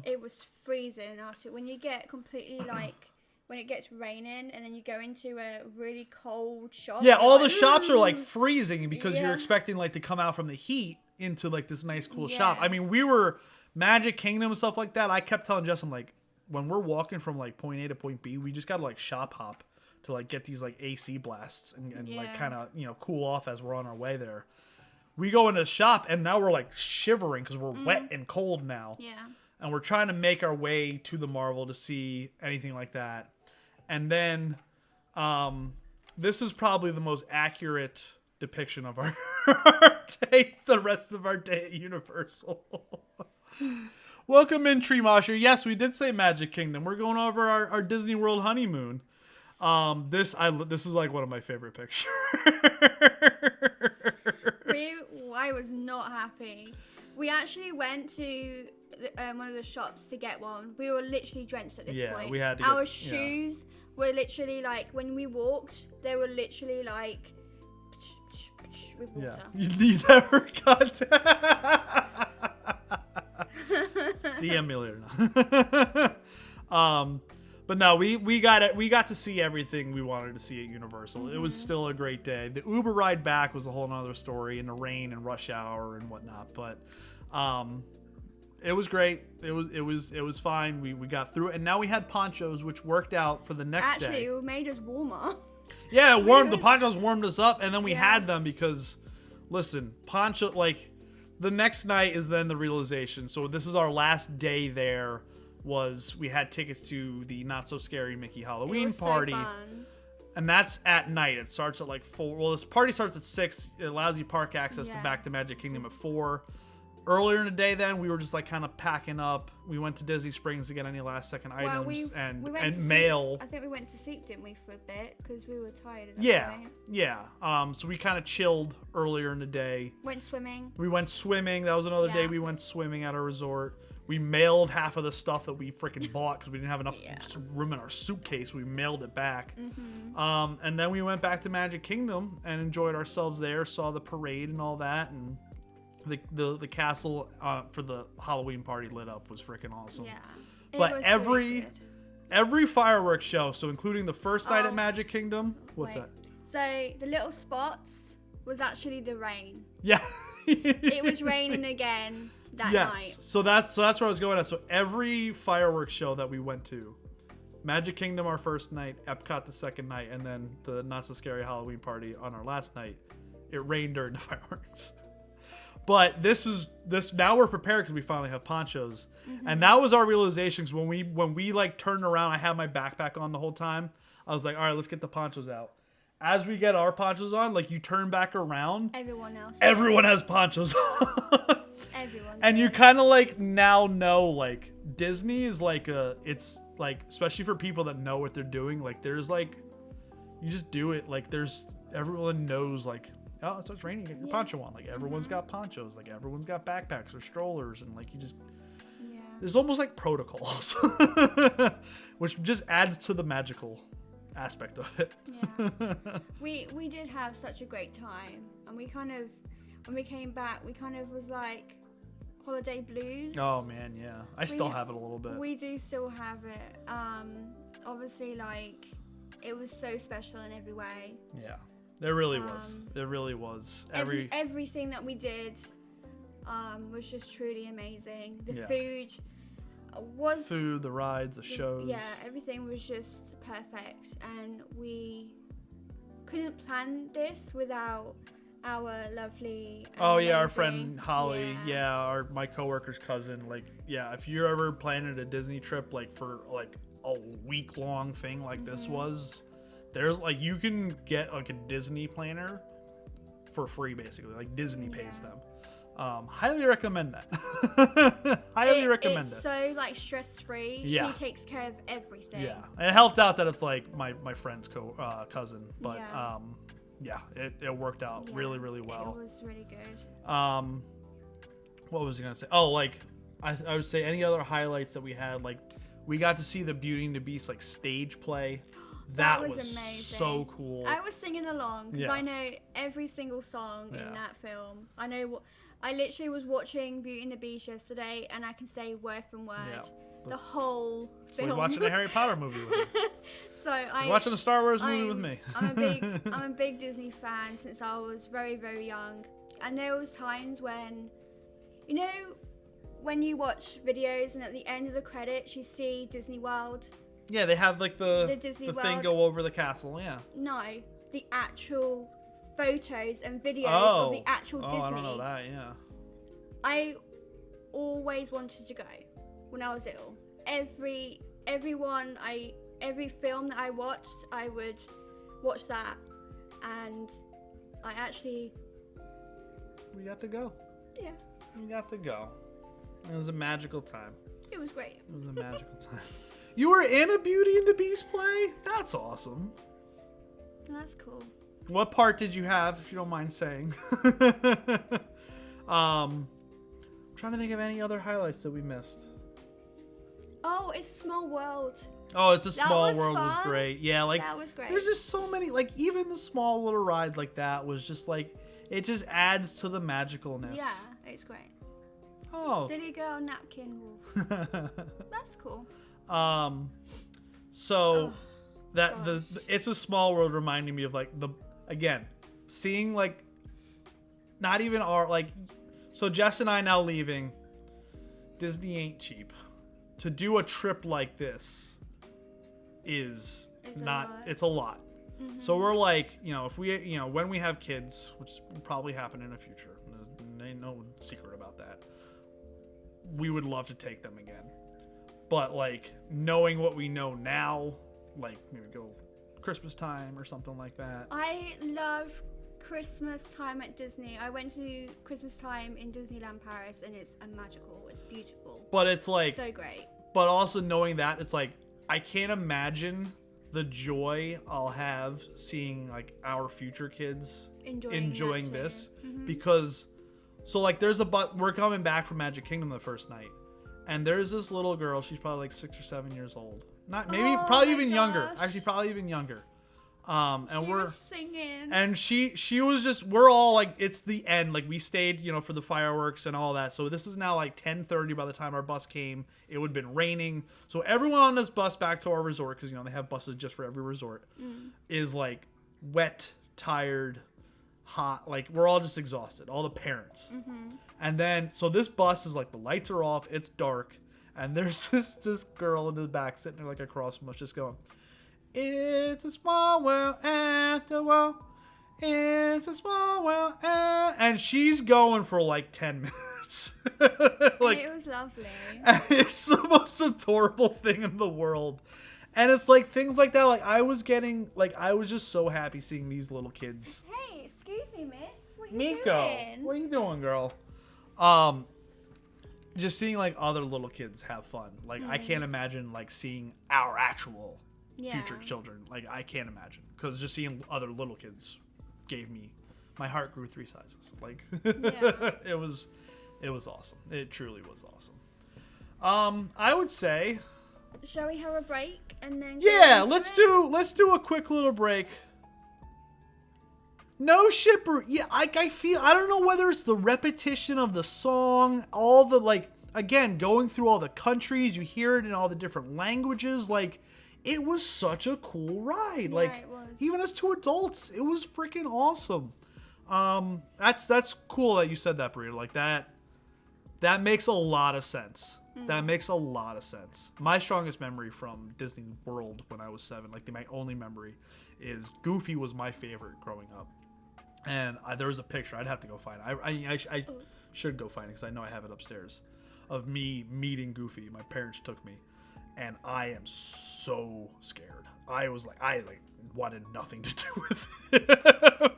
It was freezing after. When you get completely, like, when it gets raining and then you go into a really cold shop. Yeah, all the shops are, like, freezing because you're expecting, like, to come out from the heat into, like, this nice, cool shop. I mean, we were Magic Kingdom and stuff like that. I kept telling Jess, I'm like, when we're walking from like point A to point B, we just gotta like shop hop to like get these like AC blasts and like kind of cool off as we're on our way there. We go into the shop and now we're like shivering because we're wet and cold now. Yeah. And we're trying to make our way to the Marvel to see anything like that. And then this is probably the most accurate depiction of our day, the rest of our day at Universal. Welcome in, Tree Mosher. Yes, we did say Magic Kingdom. We're going over our Disney World honeymoon. This is like one of my favorite pictures. I was not happy. We actually went to one of the shops to get one. We were literally drenched at this point. We had to our shoes were literally like, when we walked, they were literally like with water. You never got DM me later. But no, we got it. We got to see everything we wanted to see at Universal. It was still a great day. The Uber ride back was a whole nother story in the rain and rush hour and whatnot. But It was great. It was fine. We got through it, and now we had ponchos, which worked out for the next day. Actually, it made us warmer. Yeah, the ponchos warmed us up, and then we had them because, listen, poncho, like, the next night is then the realization. So this is our last day there. We had tickets to the Not So Scary Mickey Halloween party. So fun. And that's at night. It starts at like 4. Well, this party starts at 6. It allows you park access to back to Magic Kingdom at 4. Earlier in the day, then we were just like kind of packing up. We went to Disney Springs to get any last second items and mail. I think we went to sleep, didn't we, for a bit because we were tired at that point. Yeah. So we kind of chilled earlier in the day. Went swimming. We went swimming. That was another day we went swimming at our resort. We mailed half of the stuff that we freaking bought because we didn't have enough room in our suitcase. We mailed it back. And then we went back to Magic Kingdom and enjoyed ourselves there. Saw the parade and all that, and the castle for the Halloween party lit up was freaking awesome. Yeah, but every fireworks show, so including the first night at Magic Kingdom, that? So the little spots was actually the rain. Yeah, it was raining again. That night. So that's where I was going at. So every fireworks show that we went to, Magic Kingdom our first night, Epcot the second night, and then the Not So Scary Halloween party on our last night, it rained during the fireworks. But this now we're prepared because we finally have ponchos. And that was our realizations when we like turned around. I had my backpack on the whole time. I was like, all right, let's get the ponchos out. As we get our ponchos on, like you turn back around, everyone has ponchos on. And you kind of like now know like Disney is like it's like, especially for people that know what they're doing, like there's like, you just do it. Like everyone knows like, oh, it starts raining, get your poncho on. Like everyone's got ponchos, like everyone's got backpacks or strollers, and like you just, there's almost like protocols, which just adds to the magical aspect of it. We did have such a great time, and we kind of, when we came back, we kind of was like holiday blues. Oh man, yeah. I still have it a little bit. We do still have it. Obviously, like, it was so special in every way. Yeah, there really was. It really was. Everything that we did was just truly amazing. The food was... the rides, the shows. Yeah, everything was just perfect. And we couldn't plan this without our lovely our friend Holly, my coworker's cousin. Like, if you're ever planning a Disney trip, like for like a week-long thing like this was, there's like, you can get like a Disney planner for free, basically. Like Disney pays them. Highly recommend that. Highly recommend it. It's so like stress-free. Yeah. She takes care of everything. Yeah, it helped out that it's like my friend's cousin, but it worked out really, really well. It was really good. What was I gonna say? Oh, like I would say any other highlights that we had, like we got to see the Beauty and the Beast like stage play. That was amazing. So cool. I was singing along because I know every single song in that film. I know what. I literally was watching Beauty and the Beast yesterday, and I can say word from word the whole film. Like watching a Harry Potter movie with me. You're watching a Star Wars movie with me. I'm a big Disney fan since I was very, very young, and there was times when, you know, when you watch videos and at the end of the credits you see Disney World. Yeah, they have like the Disney World thing go over the castle. Yeah. No, the actual photos and videos of the actual Disney. I don't know that. Yeah. I always wanted to go when I was little. Every film that I watched, I would watch that, and we got to go. Yeah. We got to go. It was a magical time. It was great. It was a magical time. You were in a Beauty and the Beast play? That's awesome. That's cool. What part did you have, if you don't mind saying? I'm trying to think of any other highlights that we missed. Oh, It's a Small World. Oh, It's a Small World was great. Yeah, like that was great. There's just so many, like even the small little rides like that was just like, it just adds to the magicalness. Yeah, it's great. Oh. City Girl Napkin Wolf. That's cool. So the It's a Small World reminded me of like seeing like not even our like, so Jess and I now leaving Disney ain't cheap. To do a trip like this it's a lot. Mm-hmm. So we're like, if we, when we have kids, which will probably happen in the future, ain't no secret about that, we would love to take them again. But like knowing what we know now, like maybe go Christmas time or something like that. I love Christmas time at Disney. I went to Christmas time in Disneyland Paris, and it's magical. It's beautiful. But it's like so great. But also knowing that, it's like I can't imagine the joy I'll have seeing like our future kids enjoying this. Mm-hmm. Because so like we're coming back from Magic Kingdom the first night, and there's this little girl. She's probably like 6 or 7 years old. Probably even younger. Actually, probably even younger. And she was singing, and she was just, we're all like, it's the end, like we stayed for the fireworks and all that, so this is now like 10:30 by the time our bus came. It would have been raining, so everyone on this bus back to our resort, because they have buses just for every resort, is like wet, tired, hot, like we're all just exhausted, all the parents. And then so this bus is like, the lights are off, it's dark, and there's this girl in the back sitting there like across from us just going, "It's a small world after all. It's a small world." And she's going for like 10 minutes. Like, it was lovely. It's the most adorable thing in the world. And it's like things like that. Like I was just so happy seeing these little kids. Hey, excuse me, miss. What you Miko, doing? what are you doing, girl? Just seeing like other little kids have fun. Like I can't imagine like seeing our actual future children. Like I can't imagine, because just seeing other little kids my heart grew 3 sizes. Like it was awesome. It truly was awesome. I would say, shall we have a break and then let's do a quick little break. No shipper. Yeah, I feel, I don't know whether it's the repetition of the song, all the like, again, going through all the countries, you hear it in all the different languages, like it was such a cool ride. Yeah, like it was. Even as 2 adults, it was freaking awesome. That's cool that you said that, Burrito. Like that makes a lot of sense. That makes a lot of sense. My strongest memory from Disney World when I was 7, like my only memory, is Goofy was my favorite growing up. And there was a picture. I'd have to go find it. I should go find it because I know I have it upstairs, of me meeting Goofy. My parents took me, and I am so scared. I wanted nothing to do with it.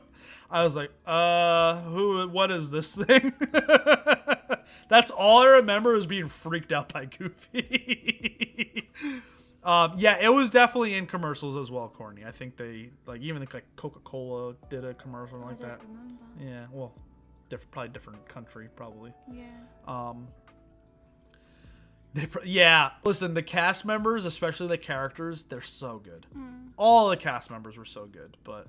I was like, what is this thing? That's all I remember, is being freaked out by Goofy. It was definitely in commercials as well, Courtney. I think they, like, even like Coca-Cola did a commercial like that. Remember. Yeah, well, probably different country, probably. Yeah. Listen, the cast members, especially the characters, they're so good. All the cast members were so good, but